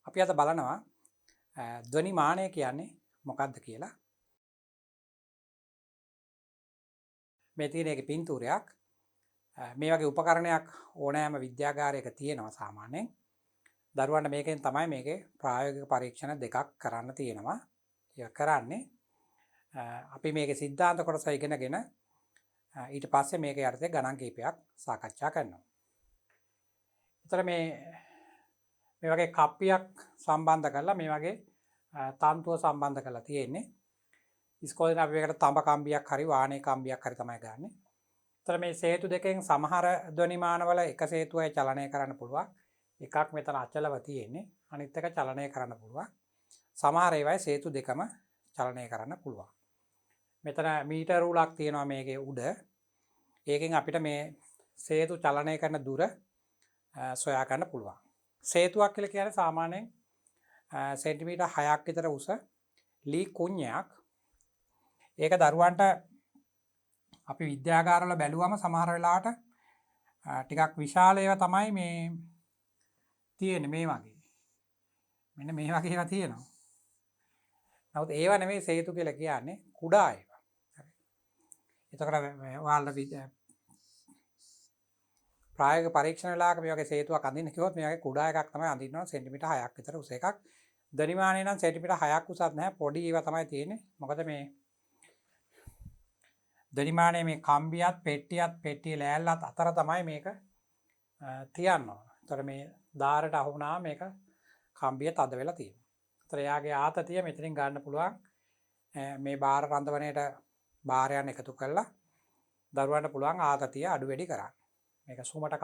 අපි අද බලනවා ධ්වනි මානය කියන්නේ මොකක්ද කියලා. මේ තියෙන එක පින්තූරයක්. මේ වගේ උපකරණයක් ඕනෑම විද්‍යාගාරයක තියෙනවා සාමාන්‍යයෙන්. දරුවන්ට මේකෙන් තමයි මේකේ ප්‍රායෝගික පරීක්ෂණ දෙකක් කරන්න තියෙනවා. ඒක කරන්නේ අපි මේකේ සිද්ධාන්ත කොටස ඉගෙනගෙන ඊට පස්සේ මේක යටතේ ගණන් කීපයක් සාකච්ඡා කරනවා. ඒතර මේ වගේ කප්පියක් සම්බන්ධ කරලා මේ වගේ තන්තුව සම්බන්ධ කරලා තියෙන්නේ. ඉස්කෝලේ අපි මේකට තඹ කම්බියක් හරි වාණේ කම්බියක් හරි තමයි ගන්නෙ. ඒතර මේ සේතු දෙකෙන් සමහර ධ්වනිමානවල එක සේතුවයි චලනය කරන්න පුළුවන්. එකක් මෙතන අචලව තියෙන්නේ. අනිත් එක චලනය කරන්න පුළුවන්. සමහර ඒවායි සේතු දෙකම චලනය කරන්න පුළුවන්. මෙතන මීටර රූලක් තියෙනවා මේකේ උඩ. ඒකෙන් අපිට මේ සේතු චලනය කරන දුර සොයා ගන්න පුළුවන්. සේතුවක් කියලා කියන්නේ සාමාන්‍යයෙන් සෙන්ටිමීටර් 6ක් විතර උස ලී කුණ්‍යයක්. ඒක දරුවන්ට අපි විද්‍යාගාරවල බැලුවම සමහර වෙලාවට ටිකක් විශාල ඒවා තමයි මේ තියෙන්නේ මේ වගේ. මෙන්න මේ වගේ ඒවා තියෙනවා. නමුත් ඒවා නෙමෙයි සේතු කියලා කියන්නේ කුඩා ඒවා. හරි. එතකොට ඔයාලට ප්‍රායෝගික පරීක්ෂණ වෙලාවක මේ වගේ සේතුවක් අඳින්න කිව්වොත් මේ වගේ කුඩා එකක් තමයි අඳින්න ඕන සෙන්ටිමීටර් 6ක් විතර උස එකක්. ධ්වනිමානය නම් සෙන්ටිමීටර් 6ක් උසත් නැහැ පොඩි ඒවා තමයි තියෙන්නේ. මොකද මේ ධ්වනිමානයේ මේ කම්බියත් පෙට්ටිය ලෑල්ලත් අතර තමයි මේක තියන්න ඕන. ඒතර මේ දාරට අහු වුණාම මේක කම්බිය තද වෙලා තියෙනවා. ඒතර එයාගේ ආතතිය මෙතනින් ගන්න පුළුවන් මේ බාර රඳවණයට බාරයන් එකතු කරලා දරුවන්ට පුළුවන් ආතතිය අඩු වැඩි කරන්න. මේක සුමට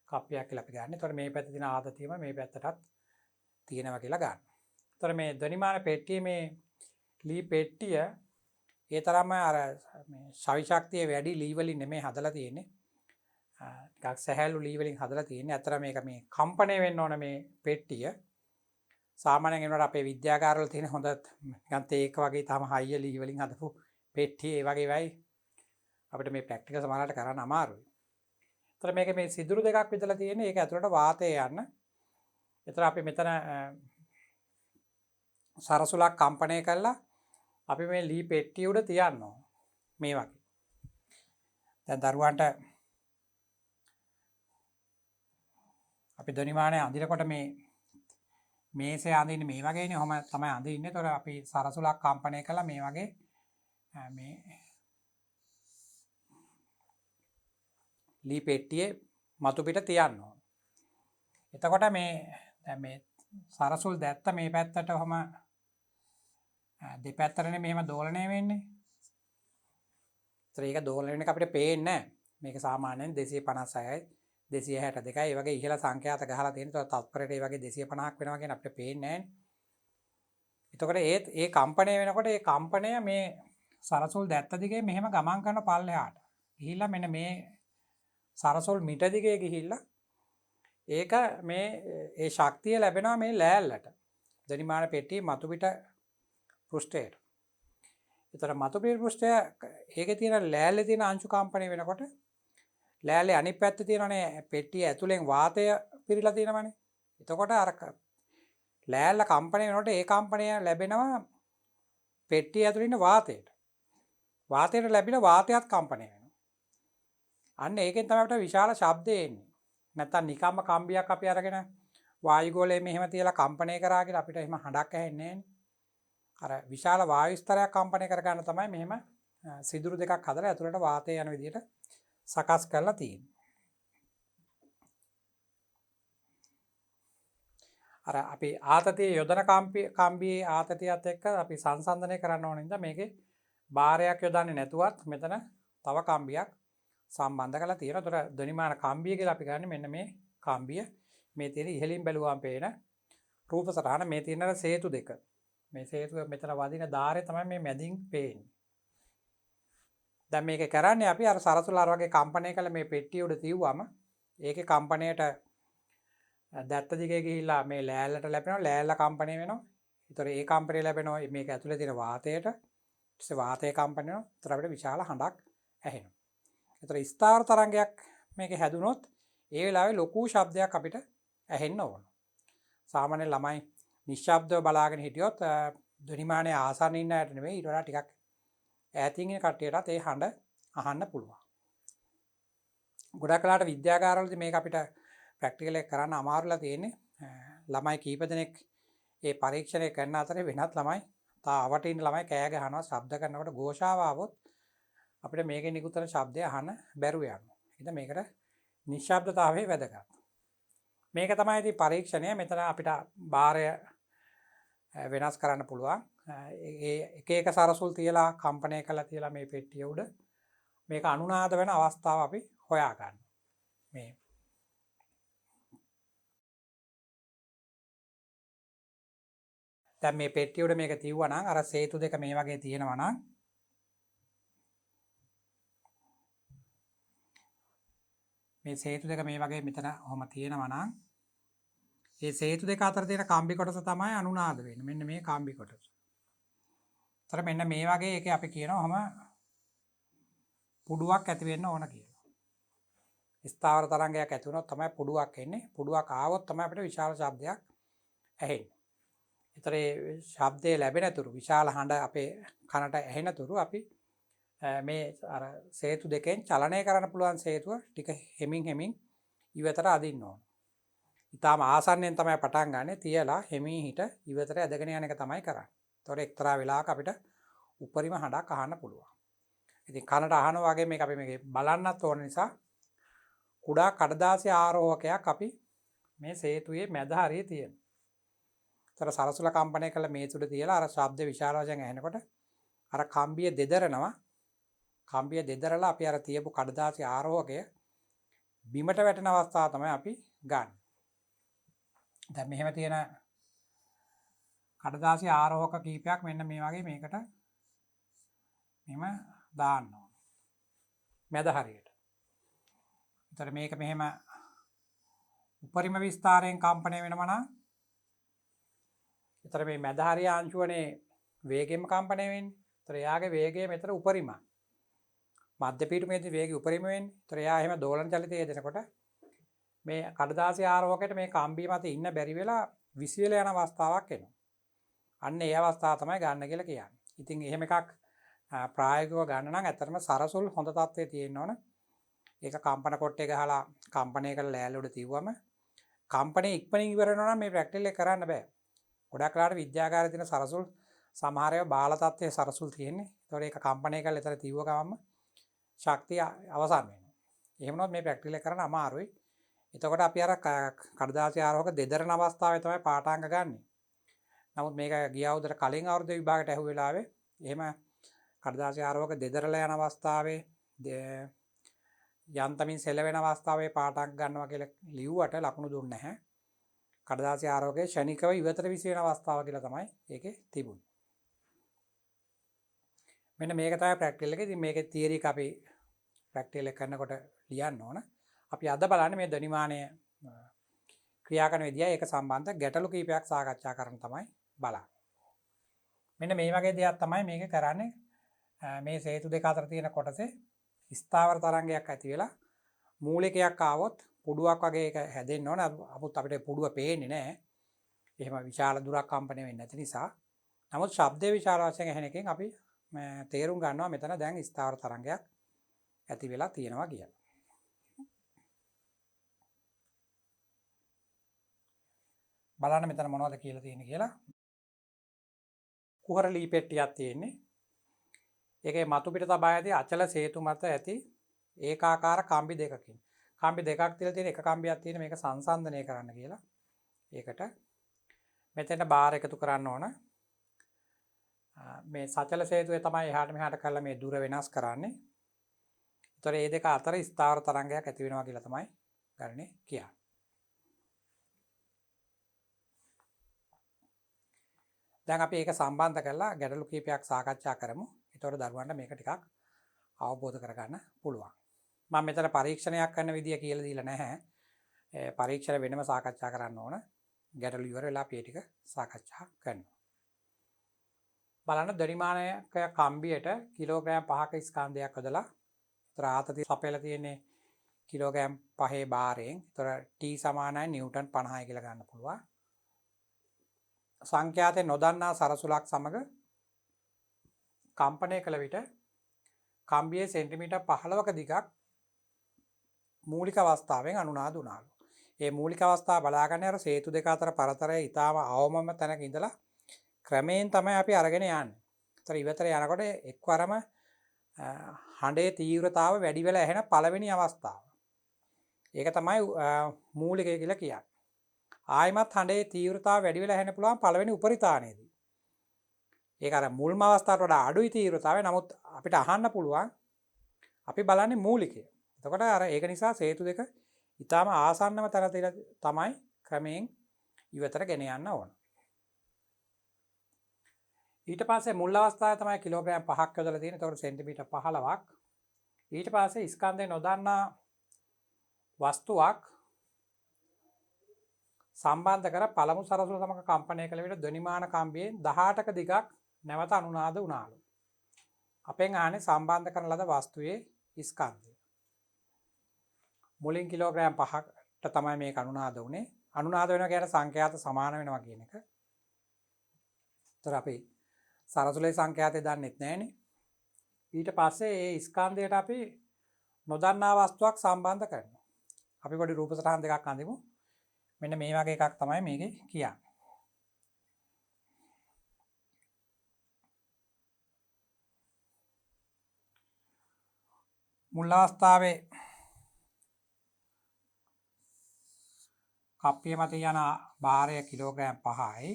කප්පියක් කියලා අපි ගන්න. ඒතර මේ පැත්තේ තියෙන ආතතියම මේ පැත්තටත් තියෙනවා කියලා ගන්න. ඒතර මේ ධ්වනිමාන පෙට්ටියේ මේ ලී පෙට්ටිය ඒ තරම්ම අර මේ ශවි ශක්තිය වැඩි ලී වලින් නෙමෙයි හදලා තියෙන්නේ. ටිකක් සැහැල්ලු ලී වලින් හදලා තියෙන්නේ. අතර මේක මේ කම්පණය වෙන්න ඕන මේ පෙට්ටිය. සාමාන්‍යයෙන් ඒනොට අපේ විද්‍යාගාරවල තියෙන හොඳ නිකන් තේක වගේ තාම හයිය ලී වලින් හදපු පෙට්ටිය ඒ වගේ වෙයි අපිට මේ ප්‍රැක්ටිකල් සමහරවිට කරන්න අමාරුයි. ඒතර මේක මේ සිදුරු දෙකක් විතර තියෙන්නේ. ඒක ඇතුළට වාතය යන්න. ඒතර අපි මෙතන සරසුලක් කම්පණය කළා අපි මේ ලී පෙට්ටිය උඩ තියන්න ඕන. මේ වගේ. දැන් දරුවන්ට අපි ධ්වනිමානය අඳිනකොට මේ මේසේ අඳින්නේ මේ වගේනේ. ඔහම තමයි අඳින්නේ. ඒතර අපි සරසුලක් කම්පණය කළා මේ වගේ මේ ලී පෙට්ටියේ මතු පිට තියන්න ඕන. එතකොට මේ දැන් මේ සරසුල් දැත්ත මේ පැත්තට ඔහම දෙපැත්තටනේ මෙහෙම දෝලණය වෙන්නේ. ඒතර ඒක දෝලණය වෙන එක අපිට පේන්නේ නැහැ. මේක සාමාන්‍යයෙන් 256යි 262යි ඒ වගේ ඉහළ සංඛ්‍යාත ගහලා තියෙන. ඒතර තත්පරයට ඒ වගේ 250ක් වෙනවා කියන අපිට පේන්නේ නැහැ. එතකොට ඒ කම්පණය වෙනකොට ඒ කම්පණය මේ සරසුල් දැත්ත දිගේ මෙහෙම ගමන් කරන පල්ලෙහාට. ගිහිල්ලා මෙන්න මේ සරසොල් මිට දිගේ ගිහිල්ලා ඒක මේ ඒ ශක්තිය ලැබෙනවා මේ ලෑල්ලට. ධ්වනිමාන පෙට්ටියේ මතු පිට පෘෂ්ඨයට. ඒතර මතු පිට පෘෂ්ඨය ඒකේ තියෙන ලෑල්ලේ තියෙන අංශු කම්පණය වෙනකොට ලෑල්ලේ අනිත් පැත්තේ තියෙනනේ පෙට්ටිය ඇතුලෙන් වාතය පිරීලා තියෙනවනේ. එතකොට අර ලෑල්ල කම්පණය වෙනකොට ඒ කම්පණය ලැබෙනවා පෙට්ටිය ඇතුලේ ඉන්න වාතයට. වාතයට ලැබිලා වාතයත් කම්පණය වෙනවා. අන්න ඒකෙන් තමයි අපිට විශාල ශබ්දය එන්නේ. නැත්තම් නිකම්ම කම්බියක් අපි අරගෙන වායුගෝලයේ මෙහෙම තියලා කම්පණය කරා කියලා අපිට එහෙම හඬක් ඇහෙන්නේ නැහැ. අර විශාල වායු ස්තරයක් කම්පණය කර ගන්න තමයි මෙහෙම සිදුරු දෙකක් හදලා ඇතුළට වාතය යන විදිහට සකස් කරලා තියෙන්නේ. අර අපි ආතතිය යොදන කම්බියේ ආතතියත් එක්ක අපි සංසන්දනය කරන්න ඕන නිසා මේකේ බාරයක් යොදන්නේ නැතුවත් මෙතන තව කම්බියක් සම්බන්ධ කරලා තියෙනවා. ඒතර ධ්වනිමාන කම්බිය කියලා අපි ගන්න මෙන්න මේ කම්බිය. මේ තියෙන ඉහළින් බැලුවාම පේන රූප සටහන මේ තියෙන සේතු දෙක. මේ සේතුව මෙතන වදින ධාරය තමයි මේ මැදින් පේන්නේ. දැන් මේක කරන්නේ අපි අර සරසුලාර වගේ කම්පණය කළ මේ පෙට්ටිය උඩ තියුවම ඒකේ කම්පණයට දැත්ත දිගේ ගිහිල්ලා මේ ලෑල්ලට ලැබෙනවා. ලෑල්ල කම්පණය වෙනවා. ඒතර ඒ කම්පණය ලැබෙනවා මේක ඇතුලේ තියෙන වාතයට. ඊට වාතය කම්පණය වෙනවා. ඒතර අපිට විශාල හඬක් ඇහෙනවා. ඒතර ස්ථාවර තරංගයක් මේක හැදුනොත් ඒ වෙලාවේ ලොකු ශබ්දයක් අපිට ඇහෙන්න ඕන. සාමාන්‍යයෙන් ළමයි නිශ්ශබ්දව බලාගෙන හිටියොත් ධ්වනිමානය ආසන්න ඉන්න අයට නෙමෙයි ඊට වඩා ටිකක් ඈතින් ඉන්න කට්ටියටත් ඒ හඬ අහන්න පුළුවන්. ගොඩක් වෙලාවට විද්‍යාගාරවලදී මේක අපිට ප්‍රැක්ටිකල් එක කරන්න අමාරුලා තියෙන්නේ. ළමයි කීප දෙනෙක් ඒ පරීක්ෂණය කරන අතරේ වෙනත් ළමයි තා අවට ඉන්න ළමයි කෑ ගහනවා ශබ්ද කරනකොට ഘോഷාව ආවොත් අපිට මේකෙන් නිකුත් වෙන ශබ්දය අහන්න බැරුව යනවා. ඉතින් මේකට නිශ්ශබ්දතාවය වැදගත්. මේක තමයි ඉතින් පරීක්ෂණය. මෙතන අපිට භාරය වෙනස් කරන්න පුළුවන්. ඒ එක එක සරසුල් තියලා කම්පණය කරලා තියලා මේ පෙට්ටිය උඩ මේක අනුනාද වෙන අවස්ථාව අපි හොයා ගන්න. මේ දැන් මේ පෙට්ටිය උඩ මේක තියුවා නම් අර සේතු දෙක මේ වගේ තියෙනවා නම් මේ සේතු දෙක මේ වගේ මෙතන ඔහොම තියෙනවා නම් මේ සේතු දෙක අතර තියෙන කම්බි කොටස තමයි අනුනාද වෙන්නේ. මෙන්න මේ කම්බි කොටස. ඒතර මෙන්න මේ වගේ එකේ අපි කියනවා ඔහම පුඩුවක් ඇති වෙන්න ඕන කියලා. ස්ථාවර තරංගයක් ඇති වුණොත් තමයි පුඩුවක් එන්නේ. පුඩුවක් ආවොත් තමයි අපිට විශාල ශබ්දයක් ඇහෙන්නේ. ඒතර ඒ ශබ්දය ලැබෙන තුරු විශාල හඬ අපේ කනට ඇහෙන තුරු අපි මේ අර සේතු දෙකෙන් චලනය කරන්න පුළුවන් සේතුව ටික හෙමින් ඉවතට අදින්න ඕන. ඊටාම ආසන්නෙන් තමයි පටන් ගන්නෙ තියලා හෙමින් හිට ඉවතට ඇදගෙන යන එක තමයි කරන්නේ. ඒතකොට එක්තරා වෙලාවක අපිට උපරිම හඬක් අහන්න පුළුවන්. ඉතින් කනට අහනවා වගේ මේක අපි මේක බලන්නත් ඕන නිසා කුඩා කඩදාසි ආරෝහකයක් අපි මේ සේතුවේ මැද හරියේ තියෙනවා. ඒතර සරසුල කම්පණය කළ මේ තුඩ තියලා අර ශබ්ද විශාල වශයෙන් ඇහෙනකොට අර කම්බිය දෙදරනවා. කම්බිය දෙදරලා අපි අර තියපු කඩදාසි ආරෝහකය බිමට වැටෙන අවස්ථාව තමයි අපි ගන්න. දැන් මෙහෙම තියෙන කඩදාසි ආරෝහක කීපයක් මෙන්න මේ වගේ මේකට මෙහෙම දාන්න ඕන. මැද හරියට. ඒතර මේක මෙහෙම උපරිම විස්තාරයෙන් කම්පණය වෙනවා නම් ඒතර මේ මැද හරිය අංශුවනේ වේගෙන්ම කම්පණය වෙන්නේ. ඒතර එයාගේ වේගය මෙතන උපරිමයි. මධ්‍ය පීඨමේදී වේගය උපරිම වෙන්නේ. ඒතර එයා එහෙම දෝලන චලිතය දෙනකොට මේ කඩදාසි ආරෝහකයට මේ කම්බිය මත ඉන්න බැරි වෙලා විසිරලා යන අවස්ථාවක් එනවා. අන්න ඒ අවස්ථාව තමයි ගන්න කියලා කියන්නේ. ඉතින් එහෙම එකක් ප්‍රායෝගිකව ගන්න නම් ඇත්තටම සරසුල් හොඳ තත්ත්වයේ තියෙන්න ඕන. ඒක කම්පන කොට්ටේ ගහලා කම්පණය කරලා ලෑල්ල උඩ තියුවම කම්පණය ඉක්මනින් ඉවර වෙනවා නම් මේ ප්‍රැක්ටිකල් එක කරන්න බෑ. ගොඩක් වෙලාවට විද්‍යාගාරයේ තියෙන සරසුල් සමහර ඒවා බාල තත්ත්වයේ සරසුල් තියෙන්නේ. ඒතකොට ඒක කම්පණය කරලා එතන තියුව ගමන්ම ශක්තිය අවසන් වෙනවා. එහෙම වුණොත් මේ ප්‍රැක්ටිකල් එක කරන්න අමාරුයි. එතකොට අපි අර කඩදාසි ආරෝහක දෙදරන අවස්ථාවේ තමයි පාඨාංග ගන්නෙ. නමුත් මේක ගිය අවුරුද්දට කලින් අවුරුද්ද විභාගයට ඇහුව වෙලාවේ එහෙම කඩදාසි ආරෝහක දෙදරලා යන අවස්ථාවේ යන්තමින් සෙලවෙන අවස්ථාවේ පාඨාංග ගන්නවා කියලා ලිව්වට ලකුණු දුන්නේ නැහැ. කඩදාසි ආරෝහකයේ ෂණිකව ඉවතට විසිරෙන අවස්ථාව කියලා තමයි ඒකේ තිබුණේ. මෙන්න මේක තමයි ප්‍රැක්ටිකල් එක. ඉතින් මේකේ තියරි එක අපි ප්‍රැක්ටිකල් එක කරනකොට ලියන්න ඕන. අපි අද බලන්නේ මේ ධ්වනිමානය ක්‍රියා කරන විදිය ඒක සම්බන්ධ ගැටලු කීපයක් සාකච්ඡා කරන්න තමයි බලන්නේ. මෙන්න මේ වගේ දෙයක් තමයි මේක කරන්නේ. මේ සේතු දෙක අතර තියෙන කොටසේ ස්ථාවර තරංගයක් ඇති වෙලා මූලිකයක් ආවොත් පුඩුවක් වගේ එක හැදෙන්න ඕන. අපුත් අපිට පුඩුව පේන්නේ නැහැ. එහෙම විශාල දුරක් කම්පණය වෙන්නේ නැති නිසා. නමුත් ශබ්දයේ විශාල වශයෙන් ඇහෙන එකෙන් අපි තේරුම් ගන්නවා මෙතන දැන් ස්ථාවර තරංගයක් ඇති වෙලා තියෙනවා කියලා. බලන්න මෙතන මොනවද කියලා තියෙන්නේ කියලා. කුහර ලී පෙට්ටියක් තියෙන්නේ. ඒකේ මතු පිට තබා ඇති අචල සේතු මත ඇති ඒකාකාර කම්බි දෙකකින්. කම්බි දෙකක් තියලා තියෙන එක කම්බියක් තියෙන මේක සංසන්දනය කරන්න කියලා. ඒකට මෙතන බාර් එකතු කරන්න ඕන. මේ සචල සේතුවේ තමයි එහාට මෙහාට කරලා මේ දුර වෙනස් කරන්නේ. ඒතර මේ දෙක අතර ස්ථාවර තරංගයක් ඇති වෙනවා කියලා තමයි ගණනේ කියන්නේ. දැන් අපි ඒක සම්බන්ධ කරලා ගැටලු කීපයක් සාකච්ඡා කරමු. ඒතකොට දරුවන්ට මේක ටිකක් අවබෝධ කරගන්න පුළුවන්. මම මෙතන පරීක්ෂණයක් කරන විදිය කියලා දීලා නැහැ. පරීක්ෂණ වෙනම සාකච්ඡා කරන්න ඕන. ගැටලු ඉවර වෙලා අපි ටික සාකච්ඡා කරනවා. බලන්න ධ්වනිමානයක කම්බියට කිලෝග්‍රෑම් 5ක ස්කන්ධයක් යොදලා ඒතර ආතතිය සපයලා තියෙන්නේ කිලෝග්‍රෑම් 5 භාරයෙන්. ඒතර T සමානයි නිව්ටන් 50යි කියලා ගන්න පුළුවන්. සංඛ්‍යාතය නොදන්නා සරසුලක් සමග කම්පනය කළ විට කම්බියේ සෙන්ටිමීටර් 15ක දිගක් මූලික අවස්ථාවෙන් අනුනාද වුණාලු. ඒ මූලික අවස්ථාව බලාගන්න අර සේතු දෙක අතර පරතරය ඊටාම අවමම තැනක ඉඳලා ක්‍රමයෙන් තමයි අපි අරගෙන යන්නේ. ඒතර ඉවතර යනකොට එක්වරම හඬේ තීව්‍රතාව වැඩි වෙලා ඇහෙන පළවෙනි අවස්ථාව. ඒක තමයි මූලිකය කියලා කියන්නේ. ආයිමත් හඬේ තීව්‍රතාව වැඩි වෙලා ඇහෙන්න පුළුවන් පළවෙනි උපරිතානයේදී. ඒක අර මුල්ම අවස්ථාවට වඩා අඩුයි තීව්‍රතාවය. නමුත් අපිට අහන්න පුළුවන් අපි බලන්නේ මූලිකය. එතකොට අර ඒක නිසා සේතු දෙක ඊටාම ආසන්නව තැන තමයි ක්‍රමයෙන් ඉවතට ගෙන යන්න ඕන. ඊට පස්සේ මුල් අවස්ථාවේ තමයි කිලෝග්‍රෑම් 5ක් යොදලා තියෙන්නේ. එතකොට සෙන්ටිමීටර් 15ක්. ඊට පස්සේ ස්කන්ධය නොදන්නා වස්තුවක් සම්බන්ධ කර පළමු සරසුල සමග කම්පනය කළ විට ධ්වනිමාන කම්බියෙන් 18ක දිගක් නැවත අනුනාද වුණාලු. අපෙන් අහන්නේ සම්බන්ධ කරන ලද වස්තුවේ ස්කන්ධය. මුලින් කිලෝග්‍රෑම් 5කට තමයි මේක අනුනාද වුණේ. අනුනාද වෙනවා කියන්නේ සංඛ්‍යාත සමාන වෙනවා කියන එක. ඒතර අපි සරසුලේ සංඛ්‍යාතය දන්නෙත් නැහනේ. ඊට පස්සේ ඒ ස්කන්ධයට අපි නොදන්නා වස්තුවක් සම්බන්ධ කරනවා. අපි පොඩි රූප සටහන් දෙකක් අඳිමු. මෙන්න මේ වගේ එකක් තමයි මේකේ කියන්නේ. මුල් අවස්ථාවේ කප්පිය මත යන භාරය කිලෝග්‍රෑම් 5යි.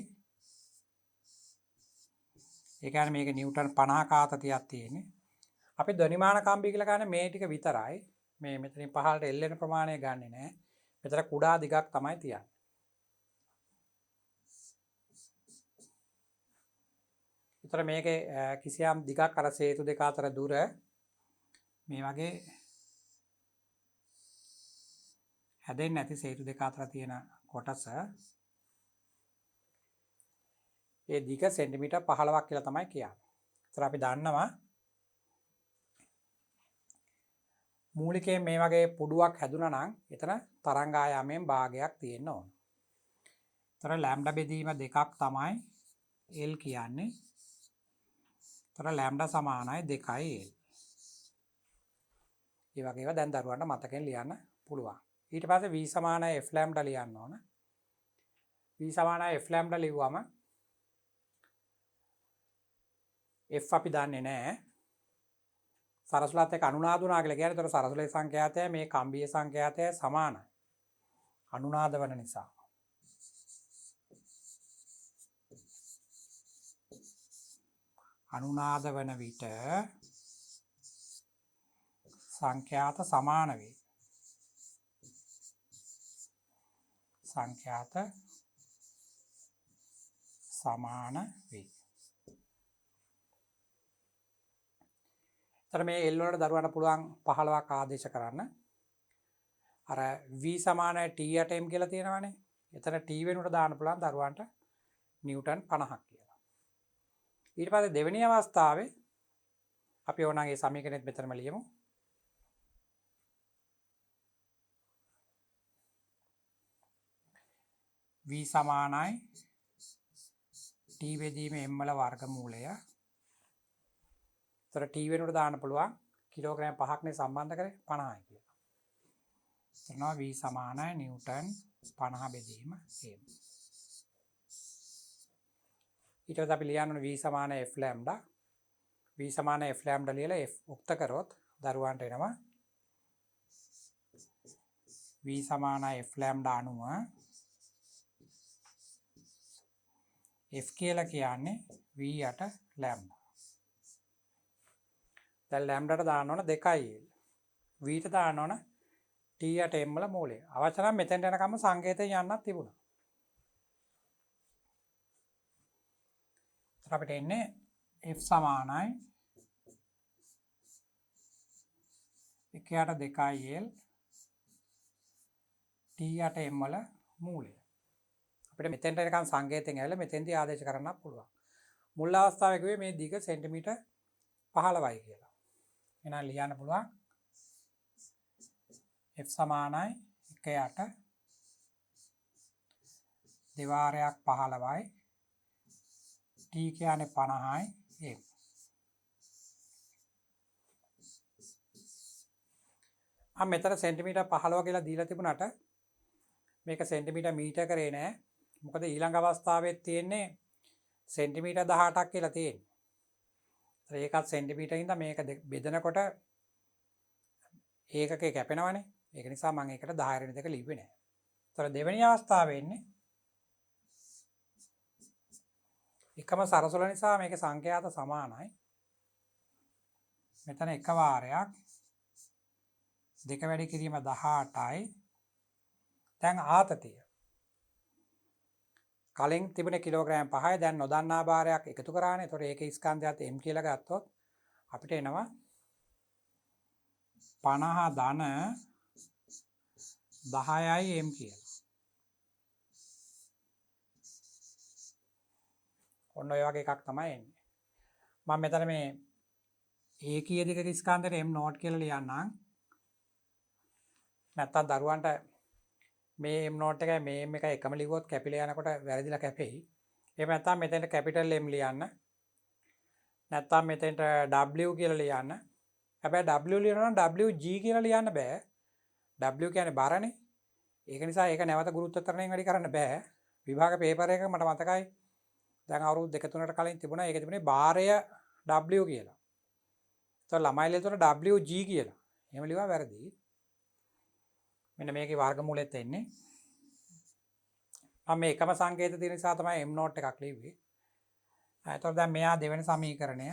ඒ කියන්නේ මේක නිව්ටන් 50ක ආතතියක් තියෙන්නේ. අපි ධ්වනිමාන කම්බිය කියලා ගන්න මේ ටික විතරයි. මේ මෙතනින් පහළට එල්ලෙන ප්‍රමාණය ගන්නෙ නෑ. මෙතන කුඩා දිගක් තමයි තියන්නේ. ඒතර මේකේ කිසියම් දිගක් අර සේතු දෙක අතර දුර මේ වගේ හැදෙන්නේ නැති සේතු දෙක අතර තියෙන කොටස ඒ දිග සෙන්ටිමීටර් 15ක් කියලා තමයි කියන්නේ. ඒතර අපි දන්නවා මූලිකයෙන් මේ වගේ පුඩුවක් හැදුනා නම් එතන තරංග ආයාමයෙන් භාගයක් තියෙන්න ඕන. ඒතර ලැම්ඩා බෙදීම දෙකක් තමයි L කියන්නේ. ඒතර ලැම්ඩා සමානයි 2යි L. මේ වගේ ඒවා දැන් දරුවන්ට මතකෙන් ලියන්න පුළුවන්. ඊට පස්සේ V සමානයි F ලැම්ඩා ලියන්න ඕන. V සමානයි F ලැම්ඩා ලිව්වම F අපි දන්නේ නැහැ. සරසුලත් එක්ක අනුනාද වුණා කියලා කියන්නේ. ඒතර සරසුලේ සංඛ්‍යාතය මේ කම්බියේ සංඛ්‍යාතය සමානයි. අනුනාද වන නිසා. අනුනාද වන විට සංඛ්‍යාත සමාන වේ. සංඛ්‍යාත සමාන වේ. එතන මේ L වලට දරුවන්ට පුළුවන් 15ක් ආදේශ කරන්න. අර V සමානයි T/m කියලා තියෙනවානේ. එතන T වෙනුවට දාන්න පුළුවන් දරුවන්ට නිව්ටන් 50ක් කියලා. ඊට පස්සේ දෙවෙනි අවස්ථාවේ අපි ඕනගේ සමීකරණෙත් මෙතනම ලියමු. V සමානයි T බෙදීම m වල වර්ගමූලය. ඒතර T වෙනුවට දාන්න පුළුවන් කිලෝග්‍රෑම් 5ක්නේ සම්බන්ධ කරේ 50යි කියලා. එනවා V සමානයි නිව්ටන් 50 බෙදීම m. ඊට පස්සේ අපි ලියන්න ඕනේ V සමානයි F ලැම්ඩා. V සමානයි F ලැම්ඩා ලියලා F උක්ත කරොත් දරුවන්ට එනවා V සමානයි F ලැම්ඩා අණුව F කියලා කියන්නේ V8 ලැම්ඩා. දැන් ලැම්ඩාට දාන්න ඕන 2යි L. Vට දාන්න ඕන T8m වල මූලය. අවශ්‍ය නම් මෙතෙන්ට යනකම් සංකේතයෙන් යන්නත් තිබුණා. අපිට එන්නේ F සමානයි 1ට 2යි L T8m වල මූලය. අපිට මෙතෙන්ට එනකම් සංකේතයෙන් ඇවිල්ලා මෙතෙන්දී ආදේශ කරන්නත් පුළුවන්. මුල් අවස්ථාවේ කිව්වේ මේ දිග සෙන්ටිමීටර් 15යි කියලා. එහෙනම් ලියන්න පුළුවන් F සමානයි 1ට 2 වාරයක් 15යි t කියන්නේ 50යි m. මෙතන සෙන්ටිමීටර් 15 කියලා දීලා තිබුණාට මේක සෙන්ටිමීටර් මීටර් කරේ නෑ. මොකද ඊළඟ අවස්ථාවේ තියෙන්නේ සෙන්ටිමීටර් 18ක් කියලා තියෙන්නේ. ඒකත් සෙන්ටිමීටර් ඉඳන් මේක බෙදනකොට ඒකකේ කැපෙනවනේ. ඒක නිසා මම ඒකට 10 ලිව්වේ නෑ. ඒතර දෙවෙනි අවස්ථාවේ ඉන්නේ එකම සරසොල නිසා මේකේ සංඛ්‍යාත සමානයි. මෙතන එක වාරයක් දෙක වැඩි කිරීම 18යි. දැන් ආතතිය. කලින් තිබුණේ කිලෝග්‍රෑම් 5යි. දැන් නොදන්නා භාරයක් එකතු කරානේ. ඒතකොට ඒකේ ස්කන්ධයත් m කියලා ගත්තොත් අපිට එනවා 50 ධන 10යි m කියලා. ඔන්න ඔය වගේ එකක් තමයි එන්නේ. මම මෙතන මේ ඒකීය දෙකක ස්කන්ධයට m නෝට් කියලා ලියන්නම්. නැත්තම් දරුවන්ට මේ m නෝට් එකයි මේ m එකයි එකම ලිව්වොත් කැපිලා යනකොට වැරදිලා කැපෙයි. එහෙම නැත්තම් මෙතෙන්ට කැපිටල් m ලියන්න. නැත්තම් මෙතෙන්ට w කියලා ලියන්න. හැබැයි w ලියනවා නම් wg කියලා ලියන්න බෑ. w කියන්නේ බරනේ. ඒක නිසා ඒක නැවත ගුරුත්වාකර්ෂණයෙන් වැඩි කරන්න බෑ. විභාග පේපර් එක මට මතකයි. දැන් අවුරුදු 2-3කට කලින් තිබුණා. ඒකේ තිබුණේ භාරය w කියලා. ඒතකොට ළමයි ලියතොට wg කියලා. එහෙම ලියුවා වැරදි. මෙන්න මේකේ වර්ගමූලෙත් එන්නේ. මම මේ එකම සංකේත තියෙන නිසා තමයි m නෝට් එකක් ලිව්වේ. එතකොට දැන් මෙයා දෙවෙනි සමීකරණය.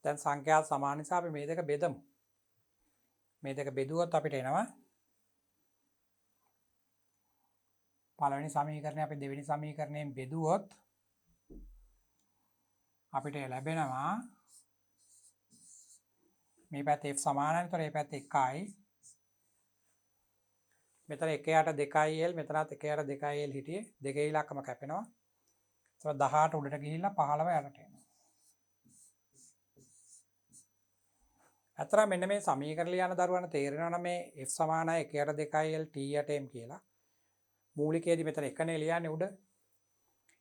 දැන් සංඛ්‍යාත සමාන නිසා අපි මේ දෙක බෙදමු. මේ දෙක බෙදුවොත් අපිට එනවා පළවෙනි සමීකරණය අපි දෙවෙනි සමීකරණයෙන් බෙදුවොත් අපිට ලැබෙනවා මේ පැත්තේ f සමානයි. ඒතකොට මේ පැත්තේ 1යි. මෙතන 1යට 2l මෙතනත් 1යට 2l හිටියේ. දෙකේ ඉලක්කම කැපෙනවා. ඒතකොට 18 උඩට ගිහිල්ලා 15 යට එනවා. අතර මෙන්න මේ සමීකරණ ලියන දරුවන්ට තේරෙනවා නම් මේ f සමානයි 1යට 2l t යට m කියලා. මූලිකයේදී මෙතන එකනේ ලියන්නේ උඩ.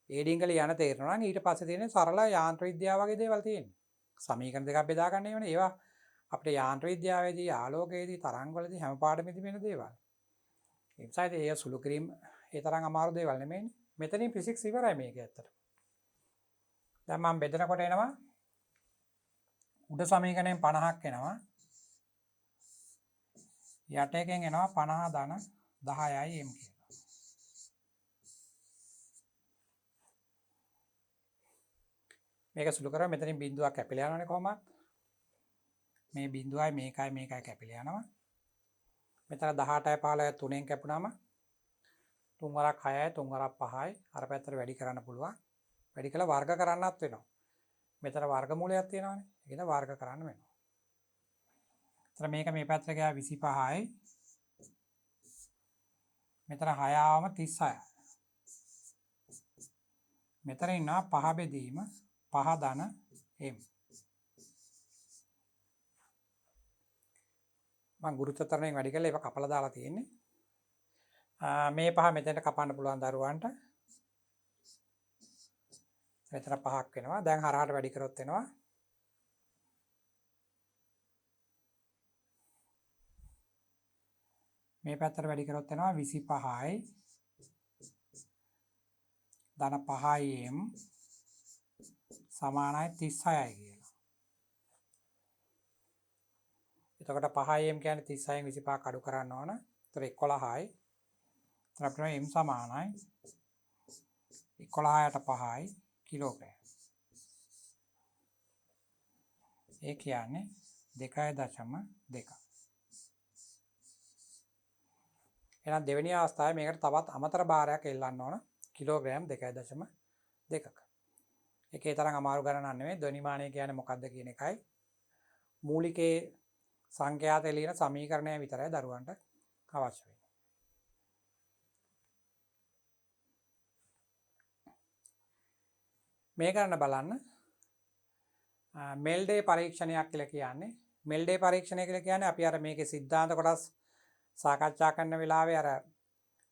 ඒ ඩිංග ලියන තේරෙනවා නම් ඊට පස්සේ තියෙන සරල යාන්ත්‍ර විද්‍යාව වගේ දේවල් තියෙනවා. සමීකරණ දෙකක් බෙදා ගන්න ඕනේ. ඒවා අපිට යාන්ත්‍ර විද්‍යාවේදී ආලෝකයේදී තරංගවලදී හැම පාඩමෙදී වෙන දේවල්. ඒ නිසා ඒ සුළු කිරීම ඒ තරම් අමාරු දේවල් නෙමෙයිනේ. මෙතනින් ෆිසික්ස් ඉවරයි මේක ඇත්තට. දැන් මම බෙදනකොට එනවා උඩ සමීකරණයෙන් 50ක් එනවා. යට එකෙන් එනවා 50 ධන 10යි m කියලා. මේක සුළු කරා මෙතනින් බිඳුවක් කැපිලා යනවනේ කොහොමද? මේ බිඳුවයි මේකයි කැපිලා යනවා. මෙතන 18යි 15යි 3ෙන් කැපුණාම 3 වරක් 6යි 3 වරක් 5යි අර පැත්තට වැඩි කරන්න පුළුවන්. වැඩි කළා වර්ග කරන්නත් වෙනවා. මෙතන වර්ගමූලයක් තියෙනවානේ. ඒක වර්ග කරන්න වෙනවා. එතන මේක මේ පැත්තට ගියා 25යි. මෙතන 6 ආවම 36යි. මෙතන ඉන්නවා 5 බෙදීම 5 ධන m. මම ගුරුත්වාකර්ෂණයෙන් වැඩි කළා ඒක කපලා දාලා තියෙන්නේ. මේ 5 මෙතෙන්ට කපන්න පුළුවන් දරුවන්ට. මෙතන 5ක් වෙනවා. දැන් හරහාට වැඩි කරොත් එනවා මේ පැත්තට වැඩි කරොත් එනවා 25යි ධන 5යි m සමානයි 36යි කියලා. එතකොට 5m කියන්නේ 36න් 25ක් අඩු කරන්න ඕන. ඒතර 11යි. එතන අපිට m සමානයි 11ට 5යි කිලෝග්‍රෑම්. ඒ කියන්නේ 2.2. එහෙනම් දෙවෙනි අවස්ථාවේ මේකට තවත් අමතර භාරයක් එල්ලන්න ඕන කිලෝග්‍රෑම් 2.2ක. ඒකේ තරම් අමාරු ගණනක් නෙමෙයි. ධ්වනිමානය කියන්නේ මොකක්ද කියන එකයි. මූලිකේ සංඛ්‍යාත එළියන සමීකරණය විතරයි දරුවන්ට අවශ්‍ය වෙන්නේ. මේ ගන්න බලන්න මෙල්ඩේ පරීක්ෂණයක් කියලා කියන්නේ. මෙල්ඩේ පරීක්ෂණය කියලා කියන්නේ අපි අර මේකේ સિદ્ધාන්ත කොටස් සාකච්ඡා කරන වෙලාවේ අර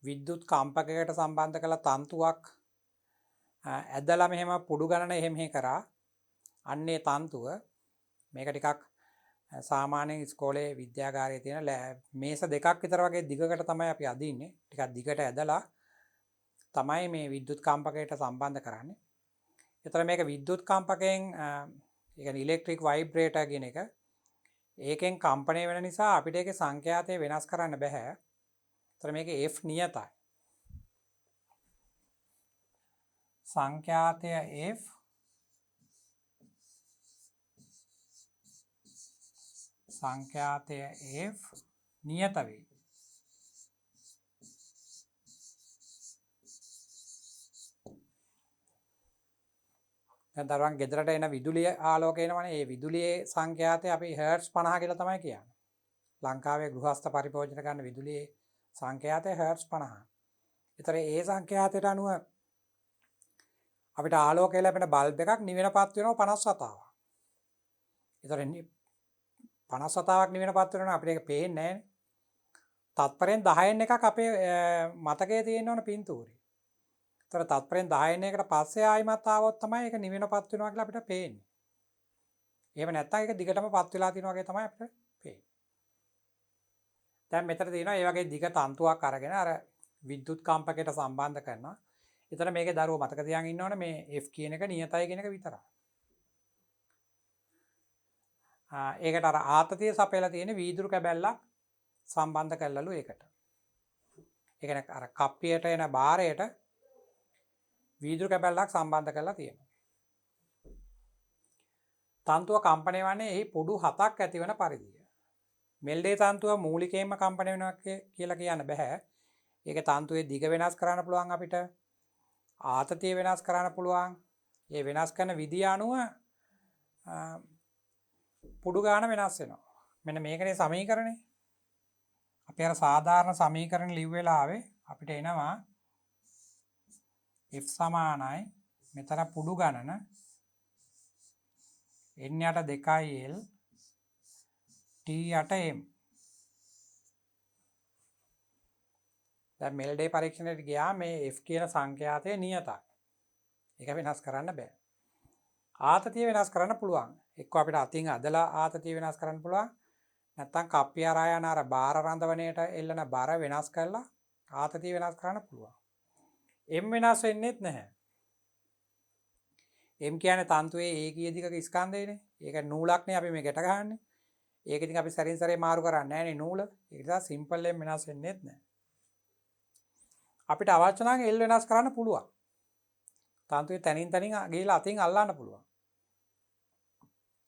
විද්‍යුත් කම්පකයකට සම්බන්ධ කළ තන්තුවක් ඇදලා මෙහෙම පුඩු ගණන එහෙම කරා. අන්නේ තන්තුව මේක ටිකක් සාමාන්‍යයෙන් ඉස්කෝලේ විද්‍යාගාරයේ තියෙන මේස දෙකක් විතර වගේ දිගකට තමයි අපි අදින්නේ. ටිකක් දිගට ඇදලා තමයි මේ විද්‍යුත් කම්පකයට සම්බන්ධ කරන්නේ. ඒතර මේක විද්‍යුත් කම්පකයෙන් ඒ කියන්නේ ඉලෙක්ට්‍රික් වයිබ්‍රේටර් කියන එක ඒකෙන් කම්පණය වෙන නිසා අපිට ඒකේ සංඛ්‍යාතය වෙනස් කරන්න බෑ. ඒතර මේකේ F නියතයි. සංඛ්‍යාතය F සංඛ්‍යාතය F නියත වේ. දැන් දරුවන් ගෙදරට එන විදුලිය ආලෝකය එනවනේ. ඒ විදුලියේ සංඛ්‍යාතය අපි හර්ට්ස් 50 කියලා තමයි කියන්නේ. ලංකාවේ ගෘහස්ත පරිභෝජන කරන විදුලියේ සංඛ්‍යාතය හර්ට්ස් 50. ඒතර ඒ සංඛ්‍යාතයට අනුව අපිට ආලෝකය ලැබෙන බල්බ් එකක් නිවෙනපත් වෙනවා 57ක්. ඒතර 57ක් නිවෙනපත් වෙනවා අපිට ඒක පේන්නේ නැහැනේ. තත්පරෙන් 10න් එකක් අපේ මතකයේ තියෙන්න ඕන පින්තූරේ. ඒතර තත්පරෙන් 10න් එකකට පස්සේ ආයිමත් ආවොත් තමයි ඒක නිවෙනපත් වෙනවා කියලා අපිට පේන්නේ. එහෙම නැත්නම් ඒක දිගටම පත් වෙලා තියෙනවා වගේ තමයි අපිට පේන්නේ. දැන් මෙතන තියෙනවා මේ වගේ දිග තන්තුවක් අරගෙන අර විද්‍යුත් කම්පකයට සම්බන්ධ කරනවා. ඒතර මේකේ දරුවෝ මතක තියාගෙන ඉන්න ඕනේ මේ F කියන එක නියතයි කියන එක විතරයි. ඒකට අර ආතතිය සපයලා තියෙන වීදුරු කැබැල්ලක් සම්බන්ධ කරලලු ඒකට. ඒ කියන්නේ අර කප්පියට එන බාරයට වීදුරු කැබැල්ලක් සම්බන්ධ කරලා තියෙනවා. තන්තුව කම්පණය වන්නේ එහි පොඩු 7ක් ඇතිවන පරිදිය. මෙල්ඩේ තන්තුව මූලිකයෙන්ම කම්පණය වෙනවා කියලා කියන්න බෑ. ඒකේ තන්තුවේ දිග වෙනස් කරන්න පුළුවන් අපිට. ආතතිය වෙනස් කරන්න පුළුවන්. ඒ වෙනස් කරන විදිය අනුව පුඩු ගාන වෙනස් වෙනවා. මෙන්න මේකනේ සමීකරණය. අපි අර සාධාරණ සමීකරණ ලිව් වෙලා ආවේ අපිට එනවා F සමානයි මෙතන පුඩු ගණන n යට 2l t යට m. දැන් මෙල්ඩේ පරීක්ෂණයට ගියා මේ F කියන සංඛ්‍යාතය නියතයි. ඒක වෙනස් කරන්න බෑ. ආතතිය වෙනස් කරන්න පුළුවන්. එක්ක අපිට අතින් අදලා ආතතිය වෙනස් කරන්න පුළුවන්. නැත්නම් කප්පිය හරහා යන අර බාර රඳවණයට එල්ලන බර වෙනස් කරලා ආතතිය වෙනස් කරන්න පුළුවන්. m වෙනස් වෙන්නේත් නැහැ. m කියන්නේ තන්තුවේ ඒකීය දිගක ස්කන්ධයනේ. ඒක නූලක්නේ අපි මේ ගැට ගහන්නේ. ඒක ඉතින් අපි සැරින් සැරේ මාරු කරන්නේ නැහැනේ නූල. ඒක නිසා සිම්පල් m වෙනස් වෙන්නේත් නැහැ. අපිට අවශ්‍ය නම් l වෙනස් කරන්න පුළුවන්. තන්තුවේ තනින් තනින් ගිහලා අතින් අල්ලන්න පුළුවන්.